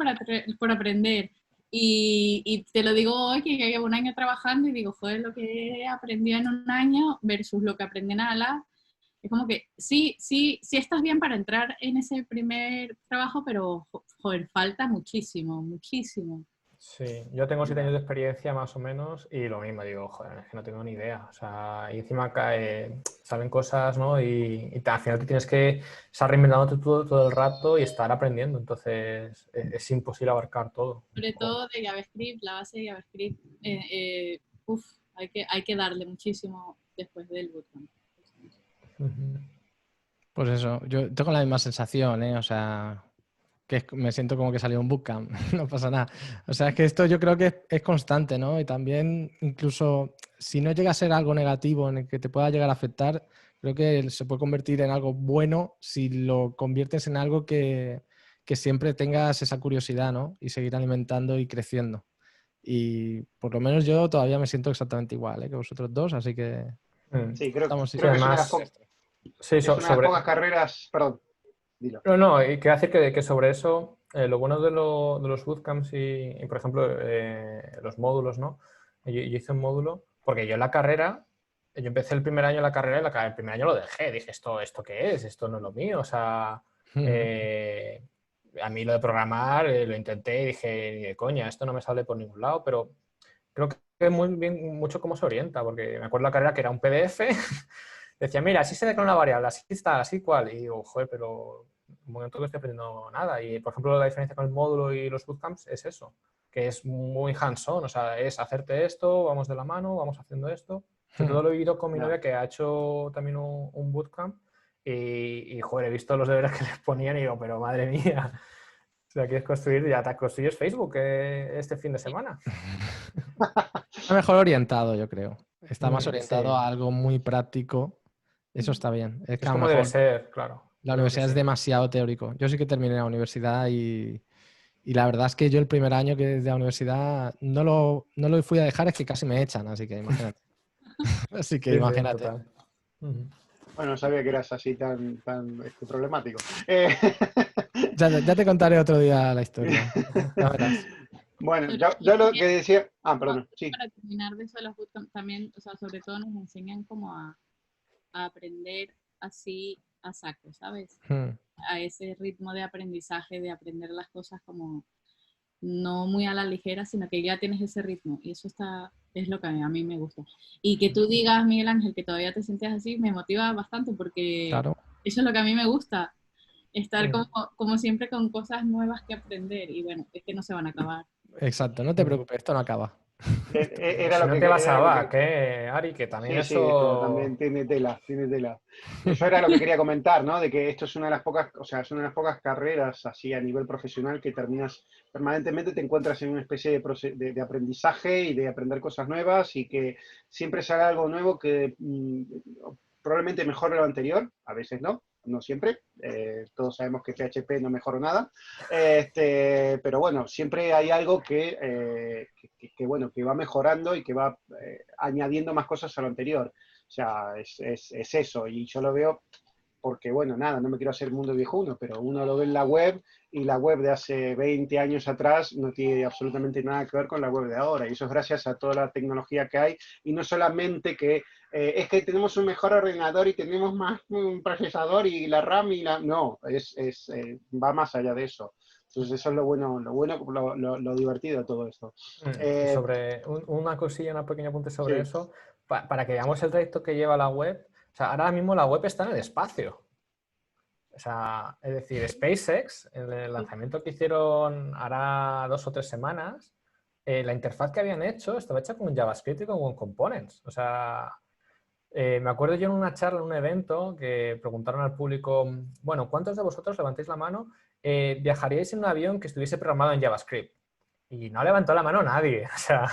por aprender. Y te lo digo hoy, que ya llevo un año trabajando y digo, joder, lo que he aprendido en un año versus lo que aprendí en ALA. Es como que sí estás bien para entrar en ese primer trabajo, pero joder, falta muchísimo, muchísimo. Sí, yo tengo 7 años de experiencia más o menos y lo mismo, digo, joder, es que no tengo ni idea. O sea, y encima salen cosas, ¿no? Y al final te tienes que estar reinventándote todo el rato y estar aprendiendo. Entonces, es imposible abarcar todo. Sobre todo de JavaScript, la base de JavaScript, hay que darle muchísimo después del bootcamp. Ujú. Pues eso, yo tengo la misma sensación, ¿eh? O sea, me siento como que salió un bootcamp, no pasa nada. O sea, es que esto yo creo que es constante, ¿no? Y también, incluso si no llega a ser algo negativo en el que te pueda llegar a afectar, creo que se puede convertir en algo bueno si lo conviertes en algo que siempre tengas esa curiosidad, ¿no? Y seguir alimentando y creciendo. Y por lo menos yo todavía me siento exactamente igual, ¿eh? Que vosotros dos, así que Mm. Sí, estamos Sí, creo que además, sí, es una de las pocas carreras, perdón, dilo. No, y quiero decir que sobre eso, lo bueno de los bootcamps y, por ejemplo, los módulos, ¿no? Yo hice un módulo, porque yo en la carrera, yo empecé el primer año en la carrera y el primer año lo dejé. Dije, ¿esto qué es? Esto no es lo mío. O sea, a mí lo de programar lo intenté y dije, ni de coña, esto no me sale por ningún lado, pero creo que es muy bien mucho cómo se orienta, porque me acuerdo la carrera que era un PDF, decía, mira, así se declara una variable, así está, así cual, y digo, joder, pero un momento que estoy aprendiendo nada. Y, por ejemplo, la diferencia con el módulo y los bootcamps es eso, que es muy hands-on, o sea, es hacerte esto, vamos de la mano, vamos haciendo esto. Sobre todo lo he vivido con mi novia, que ha hecho también un bootcamp, y, joder, he visto los deberes que les ponían y digo, pero madre mía, o sea, quieres construir, ya te construyes Facebook este fin de semana. Está mejor orientado, yo creo. Está más Sí, orientado a algo muy práctico. Eso está bien. Es que es a lo como debe mejor ser, claro. la Yo creo que universidad es sí. demasiado teórico. Yo sí que terminé la universidad y la verdad es que yo el primer año que de la universidad no lo fui a dejar, es que casi me echan, así que imagínate. Así que Sí, sí, imagínate. total. Ujú. Bueno, no sabía que eras así tan problemático. Ya te contaré otro día la historia. Ya verás. Bueno, Sobre yo todo lo también, que decía, perdón, sí. para terminar de eso de los bootcamp, también, o sea, sobre todo nos enseñan como a aprender así a saco, ¿sabes? Hmm. a ese ritmo de aprendizaje, de aprender las cosas como no muy a la ligera, sino que ya tienes ese ritmo y eso es lo que a mí me gusta. Y que tú digas, Miguel Ángel, que todavía te sientes así, me motiva bastante porque Claro. eso es lo que a mí me gusta, estar como siempre con cosas nuevas que aprender y bueno, es que no se van a acabar. Exacto, no te preocupes, esto no acaba. Era Si lo no que te vas era a lo back, que Ari, que también sí, sí, esto también eso... tiene tela, tiene tela. Eso era lo que quería comentar, ¿no? De que esto es una de las pocas, o sea, es una de las pocas carreras así a nivel profesional que terminas permanentemente, te encuentras en una especie de aprendizaje y de aprender cosas nuevas y que siempre sale algo nuevo que probablemente mejore lo anterior, a veces no, no siempre. Todos sabemos que PHP no mejoró nada, pero bueno, siempre hay algo bueno, que va mejorando y que va añadiendo más cosas a lo anterior. O sea, es eso, y yo lo veo porque, bueno, nada, no me quiero hacer mundo viejuno, pero uno lo ve en la web y la web de hace 20 años atrás no tiene absolutamente nada que ver con la web de ahora, y eso es gracias a toda la tecnología que hay, y no solamente que es que tenemos un mejor ordenador y tenemos más un procesador y la RAM y la... No, va más allá de eso. Entonces eso es lo bueno, lo divertido de todo esto. Y sobre una cosilla, una pequeña apunte sobre Sí. eso, para que veamos el trayecto que lleva la web. O sea, ahora mismo la web está en el espacio. O sea, es decir, SpaceX, en el lanzamiento que hicieron hará 2 o 3 semanas, la interfaz que habían hecho estaba hecha con JavaScript y con Components. O sea, me acuerdo yo en una charla, en un evento, que preguntaron al público, bueno, ¿cuántos de vosotros, levantéis la mano, viajaríais en un avión que estuviese programado en JavaScript? Y no levantó la mano nadie, o sea,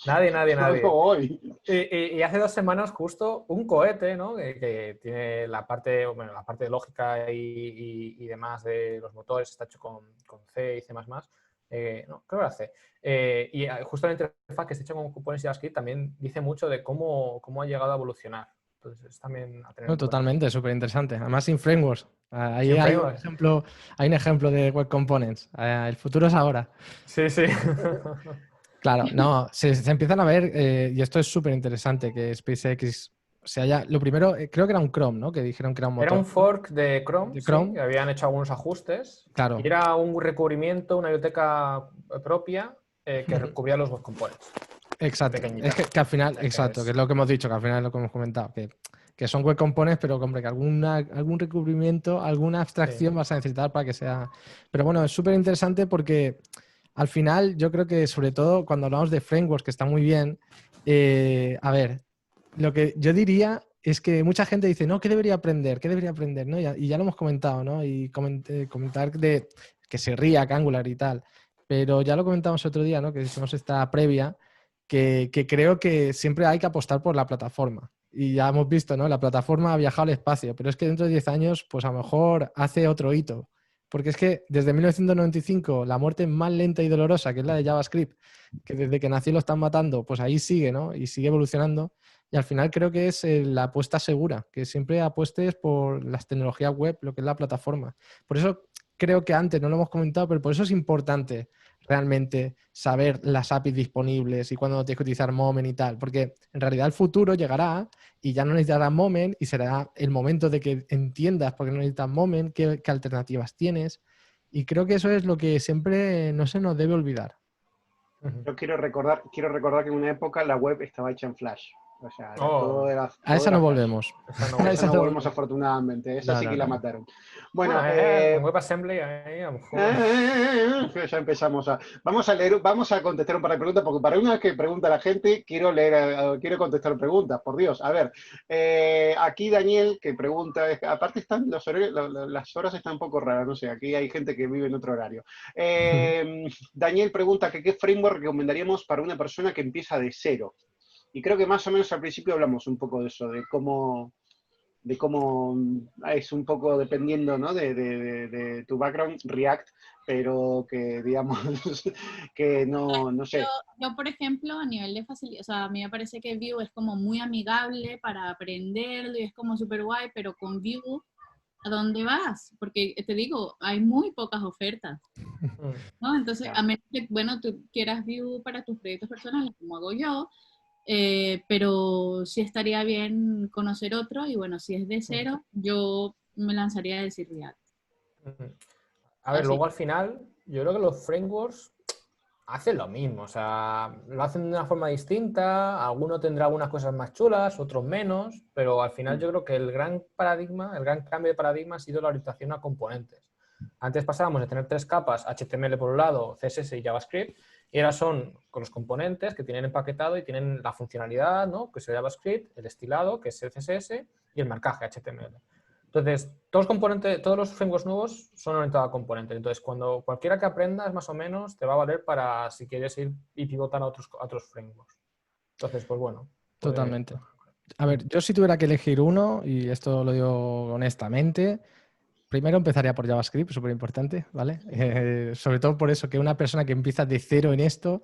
nadie. Hoy. Y hace 2 semanas justo un cohete, ¿no? Que tiene la parte, bueno, la parte de lógica y demás de los motores, está hecho con C y C++, no, creo que era C. Y justo la interfaz que está hecha con Components y JavaScript también dice mucho de cómo ha llegado a evolucionar. Entonces es también a tener No, en cuenta. totalmente, súper interesante. Además, sin frameworks. Ahí Sin hay framework. hay un ejemplo de Web Components. El futuro es ahora. Sí, sí. Claro, no, se empiezan a ver, y esto es súper interesante, que SpaceX se haya... Lo primero, creo que era un Chrome, ¿no? Que dijeron que era un Era motor. un fork de Chrome, De sí, Chrome. que habían hecho algunos ajustes. Claro. Y era un recubrimiento, una biblioteca propia que recubría los web components. Exacto. Pequeñita. Es que al final, Ese exacto, es. que es lo que hemos dicho, que al final es lo que hemos comentado, que son web components, pero hombre, que algún recubrimiento, alguna abstracción Sí. vas a necesitar para que sea... Pero bueno, es súper interesante porque al final yo creo que sobre todo cuando hablamos de frameworks, que está muy bien, a ver, lo que yo diría es que mucha gente dice, no, ¿qué debería aprender? ¿Qué debería aprender? ¿No? Y ya lo hemos comentado, ¿no? Y comentar de que se ría Angular y tal. Pero ya lo comentamos otro día, ¿no? Que hicimos esta previa, que creo que siempre hay que apostar por la plataforma. Y ya hemos visto, ¿no? La plataforma ha viajado al espacio, pero es que dentro de 10 años, pues a lo mejor hace otro hito. Porque es que desde 1995, la muerte más lenta y dolorosa, que es la de JavaScript, que desde que nació lo están matando, pues ahí sigue, ¿no? Y sigue evolucionando. Y al final creo que es la apuesta segura, que siempre apuestes por las tecnologías web, lo que es la plataforma. Por eso creo que antes no lo hemos comentado, pero por eso es importante realmente saber las APIs disponibles y cuándo tienes que utilizar Moment y tal, porque en realidad el futuro llegará y ya no necesitarás Moment y será el momento de que entiendas por qué no necesitas Moment, qué alternativas tienes. Y creo que eso es lo que siempre no se nos debe olvidar. Yo quiero recordar que en una época la web estaba hecha en Flash. O sea, todo A todo esa era no Flash. volvemos. A esa no volvemos afortunadamente. Esa No, sí no, que la no. mataron. Bueno, Con WebAssembly ahí a lo mejor. ya empezamos a... Vamos a contestar un par de preguntas, porque para una vez que pregunta la gente, quiero contestar preguntas, por Dios. A ver, aquí Daniel, que pregunta, aparte están las horas están un poco raras, no sé, aquí hay gente que vive en otro horario. Daniel pregunta que qué framework recomendaríamos para una persona que empieza de cero. Y creo que más o menos al principio hablamos un poco de eso, de cómo es un poco dependiendo, ¿no? de tu background, React, pero que digamos que no sé. Yo, por ejemplo, a nivel de facilidad, o sea, a mí me parece que Vue es como muy amigable para aprenderlo y es como súper guay, pero con Vue, ¿a dónde vas? Porque te digo, hay muy pocas ofertas, ¿no? Entonces, Claro. a menos que, bueno, tú quieras Vue para tus proyectos personales, como hago yo, pero sí estaría bien conocer otro y bueno, si es de cero, yo me lanzaría a decir React. A ver, Así. luego al final, yo creo que los frameworks hacen lo mismo, o sea, lo hacen de una forma distinta, alguno tendrá algunas cosas más chulas, otros menos, pero al final yo creo que el gran paradigma, el gran cambio de paradigma ha sido la orientación a componentes. Antes pasábamos de tener 3 capas, HTML por un lado, CSS y JavaScript, y ahora son con los componentes que tienen empaquetado y tienen la funcionalidad, ¿no? Que es el JavaScript, el estilado, que es el CSS, y el marcaje HTML. Entonces, todos los componentes, todos los frameworks nuevos son orientados a componentes. Entonces, cuando cualquiera que aprendas, más o menos, te va a valer para si quieres ir y pivotar a otros frameworks. Entonces, pues bueno. Pues, Totalmente. A ver, yo si tuviera que elegir uno, y esto lo digo honestamente, primero empezaría por JavaScript, súper importante, ¿vale? Sobre todo por eso, que una persona que empieza de cero en esto,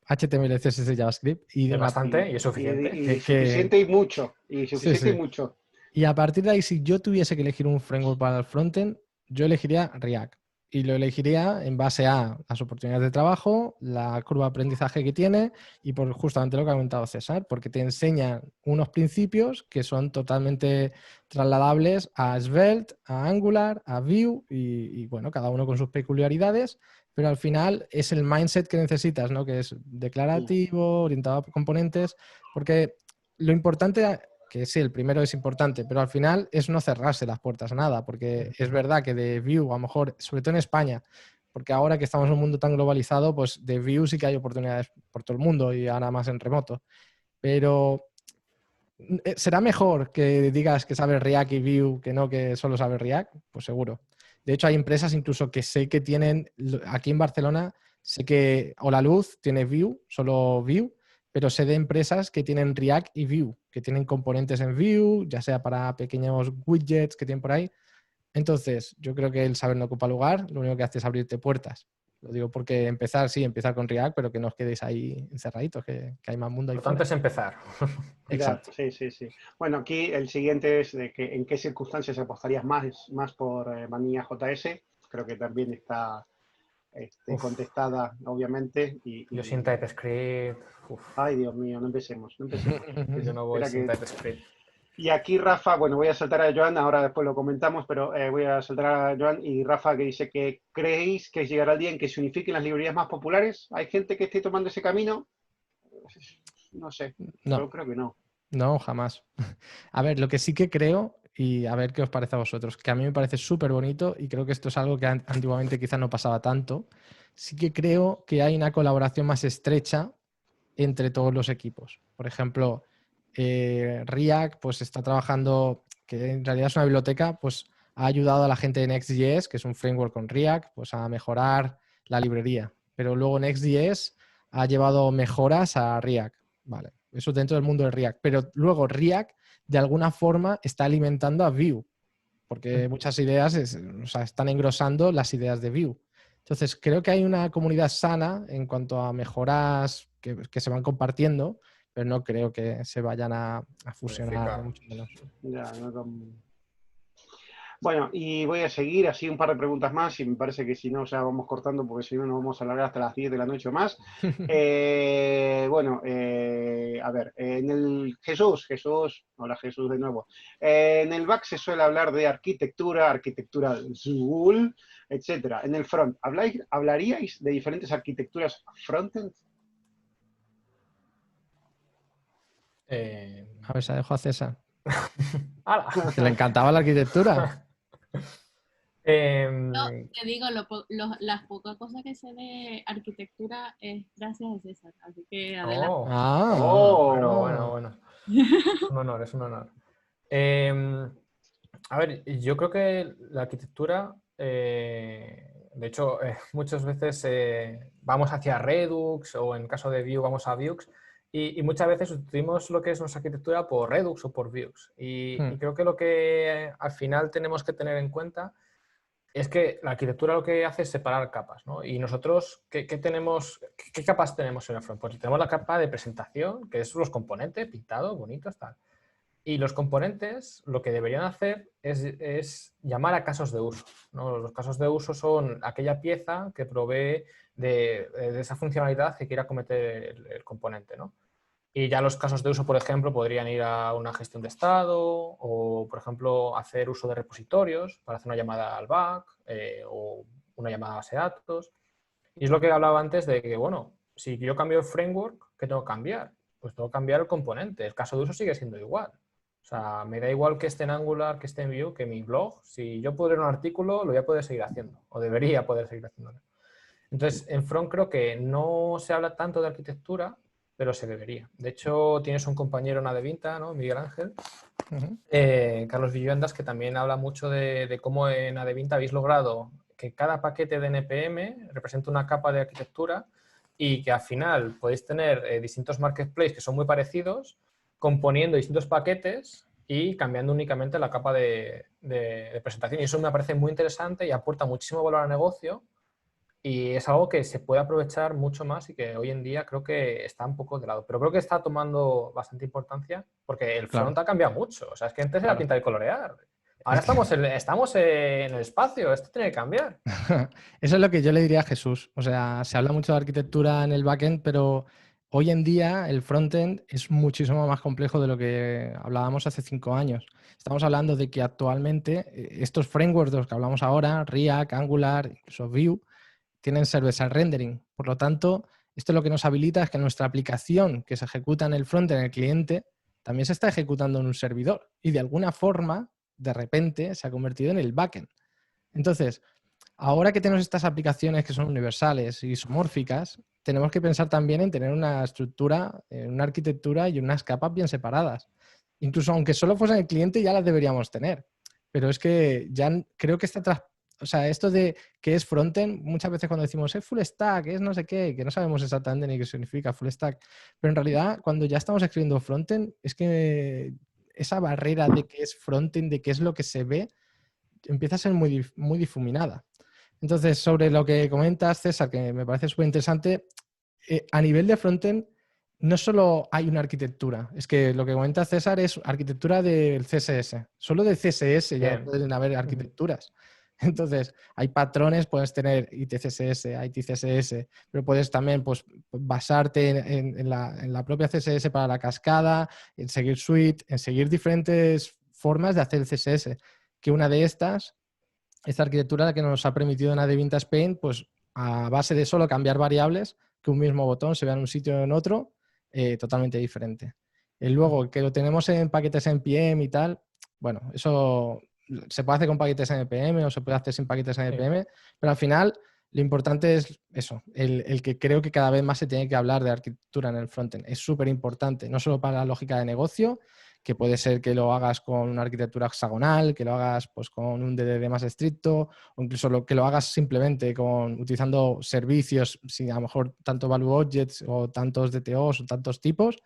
HTML, CSS, JavaScript, y de es una... bastante y es suficiente. Y que- que- suficiente y mucho. Y sí, suficiente y sí. mucho. Y a partir de ahí, si yo tuviese que elegir un framework para el frontend, yo elegiría React. Y lo elegiría en base a las oportunidades de trabajo, la curva de aprendizaje que tiene y por justamente lo que ha comentado César, porque te enseña unos principios que son totalmente trasladables a Svelte, a Angular, a Vue y bueno, cada uno con sus peculiaridades, pero al final es el mindset que necesitas, ¿no? Que es declarativo, orientado a componentes, porque lo importante que sí, el primero es importante, pero al final es no cerrarse las puertas a nada, porque es verdad que de Vue, a lo mejor, sobre todo en España, porque ahora que estamos en un mundo tan globalizado, pues de Vue sí que hay oportunidades por todo el mundo y ahora más en remoto. Pero ¿será mejor que digas que sabes React y Vue que no que solo sabes React? Pues seguro. De hecho, hay empresas incluso que sé que tienen, aquí en Barcelona, sé que Holaluz tiene Vue, solo Vue, pero sé de empresas que tienen React y Vue, que tienen componentes en Vue, ya sea para pequeños widgets que tienen por ahí. Entonces, yo creo que el saber no ocupa lugar, lo único que hace es abrirte puertas. Lo digo porque empezar, sí, empezar con React, pero que no os quedéis ahí encerraditos, que hay más mundo Lo ahí importante fuera. es empezar. Ya, Exacto. sí, sí, sí. Bueno, aquí el siguiente es de que en qué circunstancias apostarías más por Vanilla JS. Creo que también está Uf, contestada, obviamente. yo sin TypeScript, Ay, Dios mío, no empecemos, no empecemos. yo no voy Espera sin que... TypeScript. Y aquí Rafa, bueno, voy a saltar a Joan, ahora después lo comentamos, pero voy a saltar a Joan y Rafa que dice que creéis que llegará el día en que se unifiquen las librerías más populares. ¿Hay gente que esté tomando ese camino? No sé, No, yo creo que no. no, jamás. A ver, lo que sí que creo, y a ver qué os parece a vosotros, que a mí me parece súper bonito y creo que esto es algo que antiguamente quizás no pasaba tanto, sí que creo que hay una colaboración más estrecha entre todos los equipos. Por ejemplo, React pues está trabajando, que en realidad es una biblioteca, pues ha ayudado a la gente de Next.js, que es un framework con React, pues a mejorar la librería. Pero luego Next.js ha llevado mejoras a React. Vale, eso dentro del mundo de React. Pero luego React de alguna forma está alimentando a Vue, porque muchas ideas o sea, están engrosando las ideas de Vue. Entonces, creo que hay una comunidad sana en cuanto a mejoras que se van compartiendo, pero no creo que se vayan a fusionar, ni Unificar. mucho menos. Ya, no, bueno, y voy a seguir así un par de preguntas más y me parece que si no ya vamos cortando porque si no nos vamos a alargar hasta las 10 de la noche o más. A ver, en el Jesús, hola Jesús de nuevo. En el back se suele hablar de arquitectura Joule, etcétera. En el front, ¿hablaríais de diferentes arquitecturas frontend? Eh, A ver, se dejo a César. ¡Hala! Que le encantaba la arquitectura. No, Em, te digo, las pocas cosas que sé de arquitectura es gracias a César, así que adelante. oh, bueno, bueno, Oh, bueno. Es un honor, es un honor. Em, a ver, yo creo que la arquitectura, de hecho, muchas veces vamos hacia Redux o en caso de Vue vamos a Vuex y muchas veces sustituimos lo que es nuestra arquitectura por Redux o por Vuex. Y creo que lo que al final tenemos que tener en cuenta es que la arquitectura lo que hace es separar capas, ¿no? Y nosotros, ¿qué tenemos, qué capas tenemos en el front? Pues tenemos la capa de presentación, que es los componentes, pintados, bonitos, tal. Y los componentes lo que deberían hacer es llamar a casos de uso, ¿no? Los casos de uso son aquella pieza que provee de esa funcionalidad que quiera cometer el componente, ¿no? Y ya los casos de uso, por ejemplo, podrían ir a una gestión de estado o, por ejemplo, hacer uso de repositorios para hacer una llamada al back o una llamada a base de datos. Y es lo que hablaba antes de que, bueno, si yo cambio el framework, ¿qué tengo que cambiar? Pues tengo que cambiar el componente. El caso de uso sigue siendo igual. O sea, me da igual que esté en Angular, que esté en Vue, que mi blog. Si yo puedo leer un artículo, lo voy a poder seguir haciendo. O debería poder seguir haciéndolo. Entonces, en front creo que no se habla tanto de arquitectura, pero se debería. De hecho, tienes un compañero en Adevinta, ¿no? Miguel Ángel, Carlos Villuendas, que también habla mucho de cómo en Adevinta habéis logrado que cada paquete de NPM represente una capa de arquitectura y que al final podéis tener distintos marketplaces que son muy parecidos, componiendo distintos paquetes y cambiando únicamente la capa de presentación. Y eso me parece muy interesante y aporta muchísimo valor al negocio. Y es algo que se puede aprovechar mucho más y que hoy en día creo que está un poco de lado. Pero creo que está tomando bastante importancia porque el front Claro, ha cambiado mucho. O sea, es que antes era claro. pintar y colorear. Ahora Es que estamos en el espacio. Esto tiene que cambiar. eso es lo que yo le diría a Jesús. O sea, se habla mucho de arquitectura en el backend, pero hoy en día el frontend es muchísimo más complejo de lo que hablábamos hace 5 años. Estamos hablando de que actualmente estos frameworks de los que hablamos ahora, React, Angular, incluso Vue, tienen server-side rendering. Por lo tanto, esto lo que nos habilita es que nuestra aplicación que se ejecuta en el frontend, en el cliente, también se está ejecutando en un servidor. Y de alguna forma, de repente, se ha convertido en el backend. Entonces, ahora que tenemos estas aplicaciones que son universales y isomórficas, tenemos que pensar también en tener una estructura, una arquitectura y unas capas bien separadas. Incluso aunque solo fuesen el cliente, ya las deberíamos tener. Pero es que ya creo que o sea, esto de que es frontend, muchas veces cuando decimos es full stack, es no sé qué, que no sabemos exactamente ni qué significa full stack. Pero en realidad, cuando ya estamos escribiendo frontend, es que esa barrera de qué es frontend, de qué es lo que se ve, empieza a ser muy difuminada. Entonces, sobre lo que comentas, César, que me parece súper interesante, a nivel de frontend no solo hay una arquitectura, es que lo que comenta César es arquitectura del CSS. Solo del CSS ya Bien. pueden haber arquitecturas. Entonces, hay patrones, puedes tener ITCSS, ITCSS, pero puedes también pues, basarte en la propia CSS para la cascada, en seguir suite, en seguir diferentes formas de hacer el CSS. Que una de estas, esta arquitectura la que nos ha permitido en Adevinta Spain, pues a base de solo cambiar variables, que un mismo botón se vea en un sitio o en otro, totalmente diferente. Y luego, que lo tenemos en paquetes NPM y tal, bueno, eso se puede hacer con paquetes NPM o se puede hacer sin paquetes NPM, pero al final lo importante es eso, el que creo que cada vez más se tiene que hablar de arquitectura en el frontend. Es súper importante, no solo para la lógica de negocio, que puede ser que lo hagas con una arquitectura hexagonal, que lo hagas pues, con un DDD más estricto, o incluso que lo hagas simplemente utilizando servicios, sin a lo mejor tanto value objects o tantos DTOs o tantos tipos,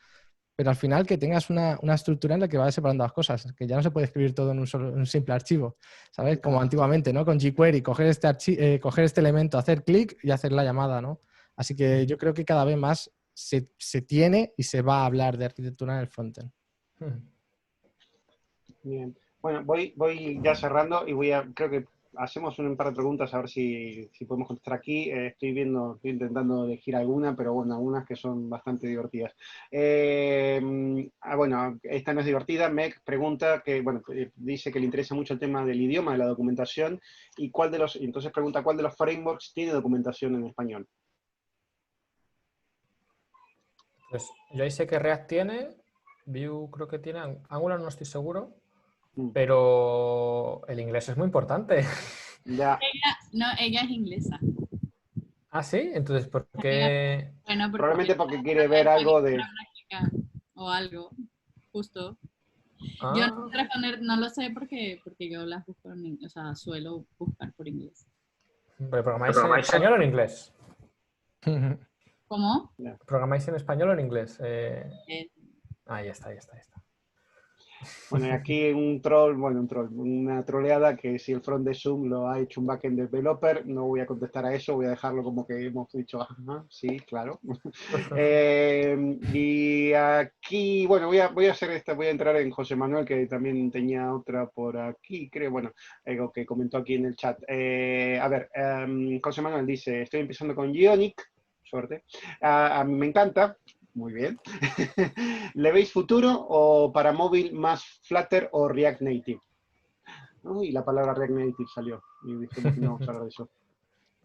pero al final que tengas una estructura en la que vayas separando las cosas, que ya no se puede escribir todo en un simple archivo, ¿sabes? Como antiguamente, ¿no? Con jQuery, coger este elemento, hacer clic y hacer la llamada, ¿no? Así que yo creo que cada vez más se tiene y se va a hablar de arquitectura en el frontend. Bien. Bueno, voy ya cerrando y creo que hacemos un par de preguntas a ver si podemos contestar aquí. Estoy intentando elegir alguna, pero bueno, algunas que son bastante divertidas. Bueno, esta no es divertida. Meg pregunta dice que le interesa mucho el tema del idioma, de la documentación, y entonces pregunta cuál de los frameworks tiene documentación en español. Pues yo ahí sé que React tiene, Vue creo que tiene, Angular no estoy seguro, pero el inglés es muy importante. Ya. Ella es inglesa. ¿Ah, sí? Entonces, ¿por qué? Bueno, Probablemente porque quiere ver algo de... O algo, justo. Ah. Yo no sé responder, no lo sé porque yo las busco en inglés, o sea, suelo buscar por inglés. ¿Pero programáis en español o en inglés? ¿Cómo? ¿Programáis en español o en inglés? Ahí está. Bueno, y aquí una troleada que si el front de Zoom lo ha hecho un backend developer, no voy a contestar a eso, voy a dejarlo como que hemos dicho, ajá, sí, claro. Y aquí, bueno, voy a hacer voy a entrar en José Manuel, que también tenía otra por aquí, creo, bueno, algo que comentó aquí en el chat. A ver, José Manuel dice, estoy empezando con Ionic, suerte. A mí me encanta. muy bien. ¿Le veis futuro o para móvil más Flutter o React Native? Uy, la palabra React Native salió y dijimos que no vamos a hablar de eso.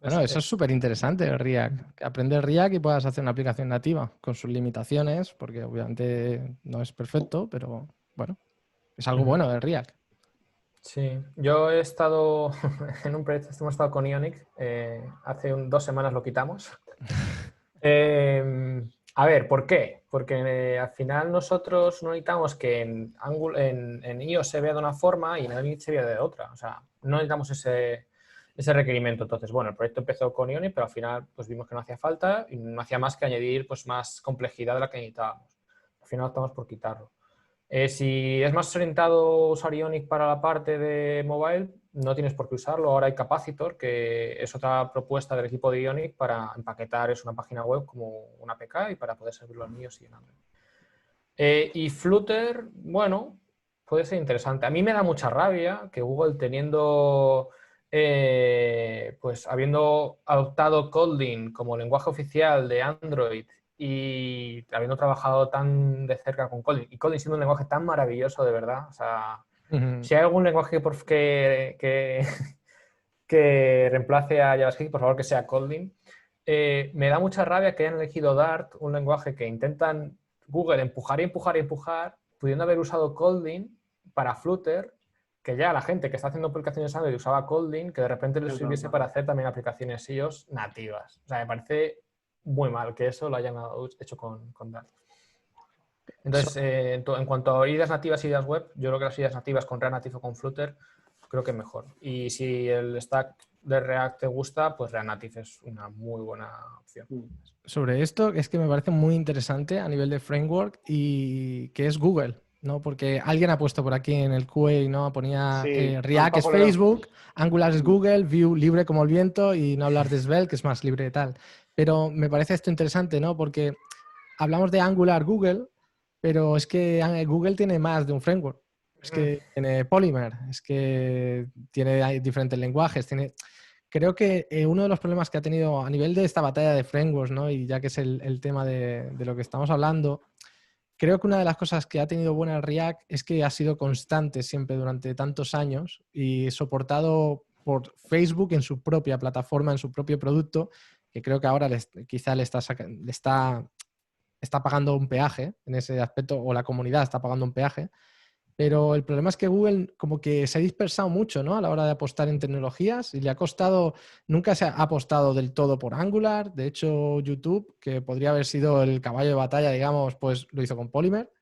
Bueno, eso es súper interesante, React. Que aprendes React y puedas hacer una aplicación nativa con sus limitaciones, porque obviamente no es perfecto, pero bueno, es algo bueno de React. Sí, yo he estado en un proyecto, hemos estado con Ionic, hace 2 semanas lo quitamos. A ver, ¿por qué? Porque al final nosotros no necesitamos que en iOS se vea de una forma y en Ionic se vea de otra. O sea, no necesitamos ese requerimiento. Entonces, bueno, el proyecto empezó con Ionic, pero al final pues vimos que no hacía falta y no hacía más que añadir pues más complejidad de la que necesitábamos. Al final optamos por quitarlo. Si es más orientado usar Ionic para la parte de mobile, no tienes por qué usarlo. Ahora hay Capacitor, que es otra propuesta del equipo de Ionic para empaquetar una página web como una APK y para poder servirlo en iOS y en Android. Y Flutter, bueno, puede ser interesante. A mí me da mucha rabia que Google teniendo, pues habiendo adoptado Kotlin como lenguaje oficial de Android y habiendo trabajado tan de cerca con Kotlin, y Kotlin siendo un lenguaje tan maravilloso, de verdad, o sea, si hay algún lenguaje que reemplace a JavaScript, por favor que sea Kotlin. Me da mucha rabia que hayan elegido Dart, un lenguaje que intentan Google empujar y empujar y empujar, pudiendo haber usado Kotlin para Flutter, que ya la gente que está haciendo aplicaciones Android usaba Kotlin, que de repente les sirviese para hacer también aplicaciones iOS nativas. O sea, me parece muy mal que eso lo hayan hecho con Dart. Entonces, en cuanto a ideas nativas y ideas web, yo creo que las ideas nativas con React Native o con Flutter, creo que mejor. Y si el stack de React te gusta, pues React Native es una muy buena opción. Sobre esto es que me parece muy interesante a nivel de framework y que es Google, ¿no? Porque alguien ha puesto por aquí en el QA, ¿no? Ponía Sí, React es Facebook, Angular es Google, Vue libre como el viento y no hablar de Svelte, que es más libre y tal. Pero me parece esto interesante, ¿no? Porque hablamos de Angular Google, pero es que Google tiene más de un framework. Es que tiene Polymer, es que hay diferentes lenguajes, tiene... Creo que uno de los problemas que ha tenido a nivel de esta batalla de frameworks, ¿no? Y ya que es el tema de lo que estamos hablando, creo que una de las cosas que ha tenido buena el React es que ha sido constante siempre durante tantos años y soportado por Facebook en su propia plataforma, en su propio producto, que creo que ahora quizá le está pagando un peaje en ese aspecto, o la comunidad está pagando un peaje. Pero el problema es que Google como que se ha dispersado mucho, ¿no? A la hora de apostar en tecnologías y le ha costado, nunca se ha apostado del todo por Angular. De hecho, YouTube, que podría haber sido el caballo de batalla, digamos, pues lo hizo con Polymer,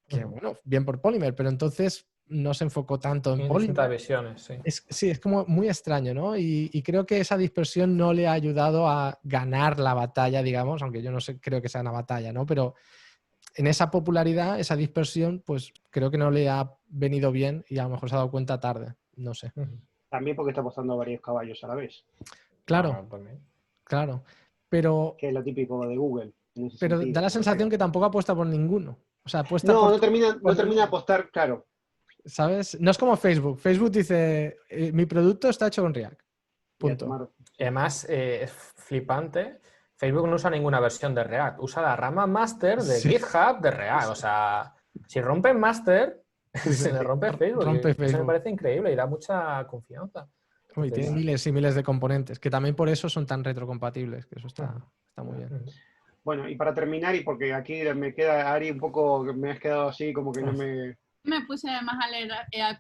que bueno, bien por Polymer, pero entonces no se enfocó tanto en Tienen distintas Polymer. visiones, sí. Sí, es como muy extraño, ¿no? Y creo que esa dispersión no le ha ayudado a ganar la batalla, digamos, aunque yo no sé, creo que sea una batalla, ¿no? Pero en esa popularidad, esa dispersión, pues creo que no le ha venido bien y a lo mejor se ha dado cuenta tarde, no sé. También porque está apostando a varios caballos a la vez. Claro, claro, pero Que es lo típico de Google. En ese da sentido, la sensación que tampoco apuesta por ninguno. O sea, apuesta no, por... no termina de apostar, claro. ¿Sabes? No es como Facebook. Facebook dice, mi producto está hecho con React. Punto. Y además, es flipante. Facebook no usa ninguna versión de React. Usa la rama master de GitHub de React. O sea, si rompen master, se le rompe Facebook. Rompe Eso me Facebook. parece increíble y da mucha confianza. Y tiene miles y miles de componentes, que también por eso son tan retrocompatibles, que eso está muy bien. Bueno, y para terminar, y porque aquí me queda, Ari, un poco, me has quedado así, como que no me... Me puse además a leer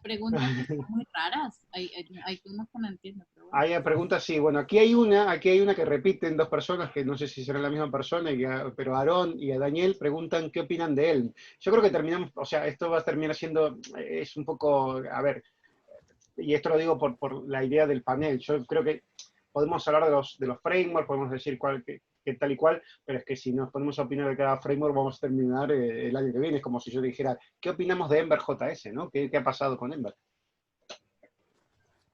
preguntas que son muy raras. Hay unas que no entiendo. Pero bueno. Hay preguntas, sí. Bueno, aquí hay una que repiten dos personas, que no sé si serán la misma persona, pero Aarón y Daniel preguntan qué opinan de él. Yo creo que terminamos, o sea, esto va a terminar siendo, es un poco, a ver, y esto lo digo por la idea del panel. Yo creo que podemos hablar de los frameworks, podemos decir que tal y cual, pero es que si nos ponemos a opinar de cada framework vamos a terminar el año que viene. Es como si yo dijera, ¿qué opinamos de Ember JS? ¿No? ¿Qué ha pasado con Ember?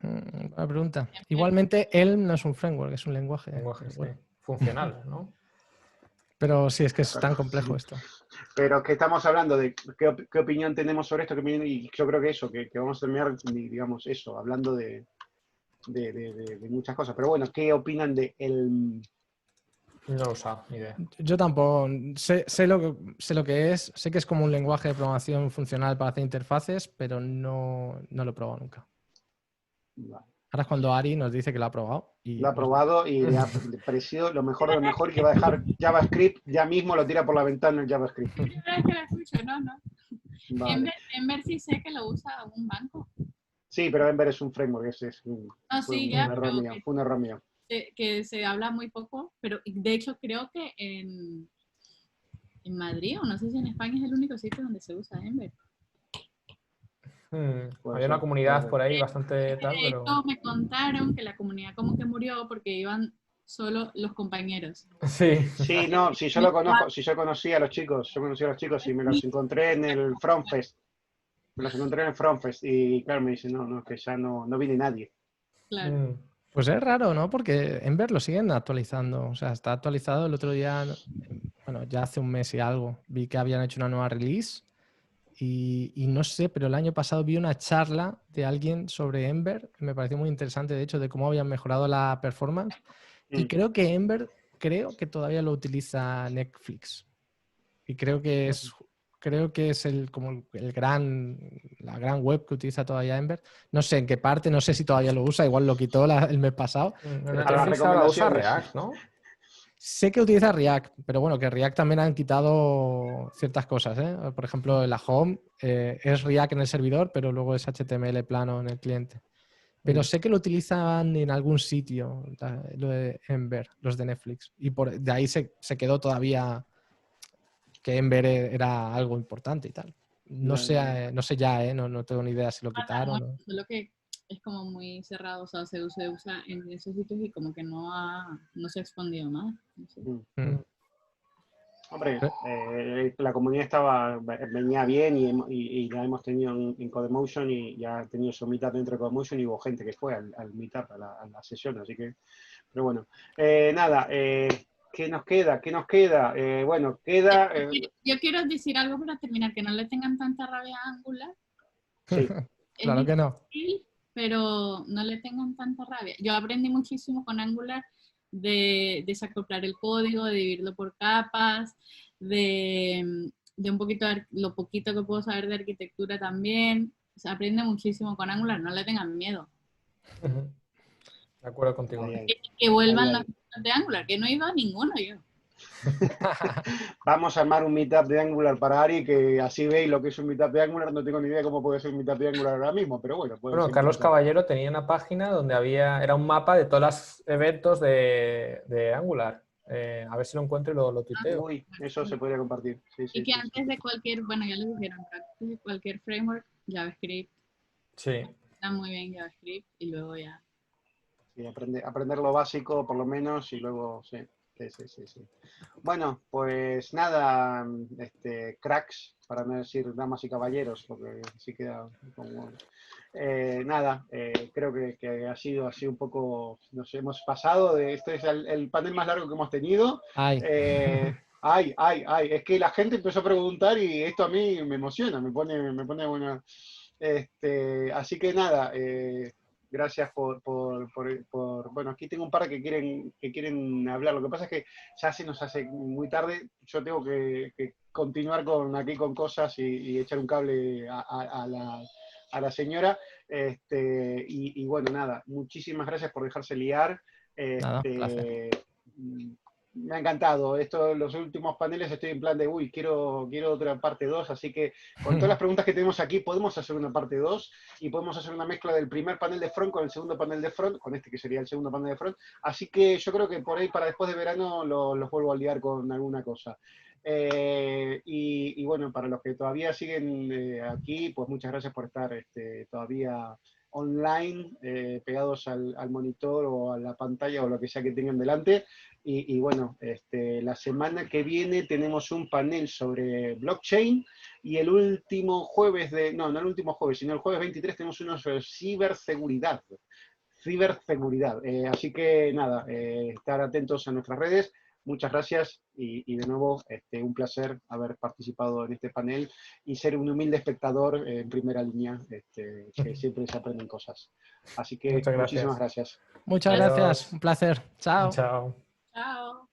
Buena pregunta. Igualmente, Elm no es un framework, es un lenguaje. Sí. Funcional, ¿no? Pero sí, es que es tan complejo esto. Pero que estamos hablando de qué opinión tenemos sobre esto, y yo creo que eso, que vamos a terminar, digamos, eso, hablando de muchas cosas. Pero bueno, ¿qué opinan de Elm? No lo he usado, ni idea. Yo tampoco. Sé lo que es. Sé que es como un lenguaje de programación funcional para hacer interfaces, pero no lo he probado nunca. Vale. Ahora es cuando Ari nos dice que lo ha probado. Y Lo ha probado y le ha parecido lo mejor de lo mejor, que va a dejar JavaScript, ya mismo lo tira por la ventana el JavaScript. Primera vez que lo escucho, no. Vale. Ember sí sé que lo usa un banco. Sí, pero Ember es un framework, fue Sí, un ya, error pero mío, fue un error mío. que se habla muy poco, pero de hecho creo que en Madrid, o no sé si en España es el único sitio donde se usa Ember. Puede Había una ser, comunidad puede por ser. ahí bastante tal, De pero... hecho, me contaron que la comunidad como que murió porque iban solo los compañeros. Sí. Sí, no, si yo lo conozco, si yo conocí a los chicos, y me los encontré en el FrontFest. Me los encontré en el FrontFest y claro, me dicen, no, que ya no viene nadie. Claro. Pues es raro, ¿no? Porque Ember lo siguen actualizando. O sea, está actualizado el otro día, bueno, ya hace un mes y algo. Vi que habían hecho una nueva release y no sé, pero el año pasado vi una charla de alguien sobre Ember que me pareció muy interesante, de hecho, de cómo habían mejorado la performance. Y creo que Ember, todavía lo utiliza Netflix. Y creo que es como la gran web que utiliza todavía Ember. No sé en qué parte, no sé si todavía lo usa, igual lo quitó el mes pasado. Pero Para las Netflix ahora usa recomendaciones. React, ¿no? sé que utiliza React, pero bueno, que React también han quitado ciertas cosas, ¿eh? Por ejemplo, en la home es React en el servidor, pero luego es HTML plano en el cliente. Pero sé que lo utilizan en algún sitio, lo de Ember, los de Netflix. Y de ahí se quedó todavía que Ember era algo importante y tal. No sé ya, no tengo ni idea si lo quitaron. Bueno, solo que es como muy cerrado, o sea, se usa en esos sitios y como que no se ha expandido más. No sé. Hombre, la comunidad venía bien y la hemos tenido en Codemotion y ya ha tenido su meetup dentro de Codemotion y hubo gente que fue al meetup, a la sesión, así que, pero bueno. Nada, ¿qué nos queda? ¿Qué nos queda? Bueno, queda... Yo quiero decir algo para terminar, que no le tengan tanta rabia a Angular. sí. Claro que no. Difícil, pero no le tengan tanta rabia. Yo aprendí muchísimo con Angular de desacoplar el código, de dividirlo por capas, de un poquito lo poquito que puedo saber de arquitectura también. Se aprende muchísimo con Angular, no le tengan miedo. De acuerdo contigo. Que vuelvan los de Angular, que no he ido a ninguno yo. Vamos a armar un meetup de Angular para Ari, que así veis lo que es un meetup de Angular. No tengo ni idea cómo puede ser un meetup de Angular ahora mismo, pero bueno. Bueno, Carlos Caballero tenía una página donde era un mapa de todos los eventos de Angular. A ver si lo encuentro y lo tuiteo. Uy, eso se podría compartir. Y que antes de cualquier, bueno, ya les dijeron, antes de cualquier framework, JavaScript. Sí. Está muy bien JavaScript y luego ya. Sí, aprender lo básico por lo menos y luego, sí. Bueno, pues nada, cracks, para no decir damas y caballeros, porque así queda como... nada, creo que ha sido así un poco, nos hemos pasado, este es el panel más largo que hemos tenido. Ay. Es que la gente empezó a preguntar y esto a mí me emociona, me pone buena. Así que nada, gracias bueno, aquí tengo un par que quieren hablar. Lo que pasa es que ya se nos hace muy tarde. Yo tengo que continuar aquí con cosas y echar un cable a la señora. Y bueno, nada, muchísimas gracias por dejarse liar. Nada, placer. Me ha encantado. Los últimos paneles estoy en plan de, uy, quiero otra parte 2, así que con todas las preguntas que tenemos aquí podemos hacer una parte 2 y podemos hacer una mezcla del primer panel de front con el segundo panel de front, con que sería el segundo panel de front. Así que yo creo que por ahí para después de verano los vuelvo a liar con alguna cosa. Y bueno, para los que todavía siguen aquí, pues muchas gracias por estar todavía online, pegados al monitor o a la pantalla o lo que sea que tengan delante. Y bueno, la semana que viene tenemos un panel sobre blockchain y el último jueves no el último jueves, sino el jueves 23 tenemos uno sobre ciberseguridad. Así que nada, estar atentos a nuestras redes. Muchas gracias y de nuevo un placer haber participado en este panel y ser un humilde espectador en primera línea, que siempre se aprenden cosas. Así que muchísimas gracias. Muchas gracias, un placer. Chao. Chao. Chao.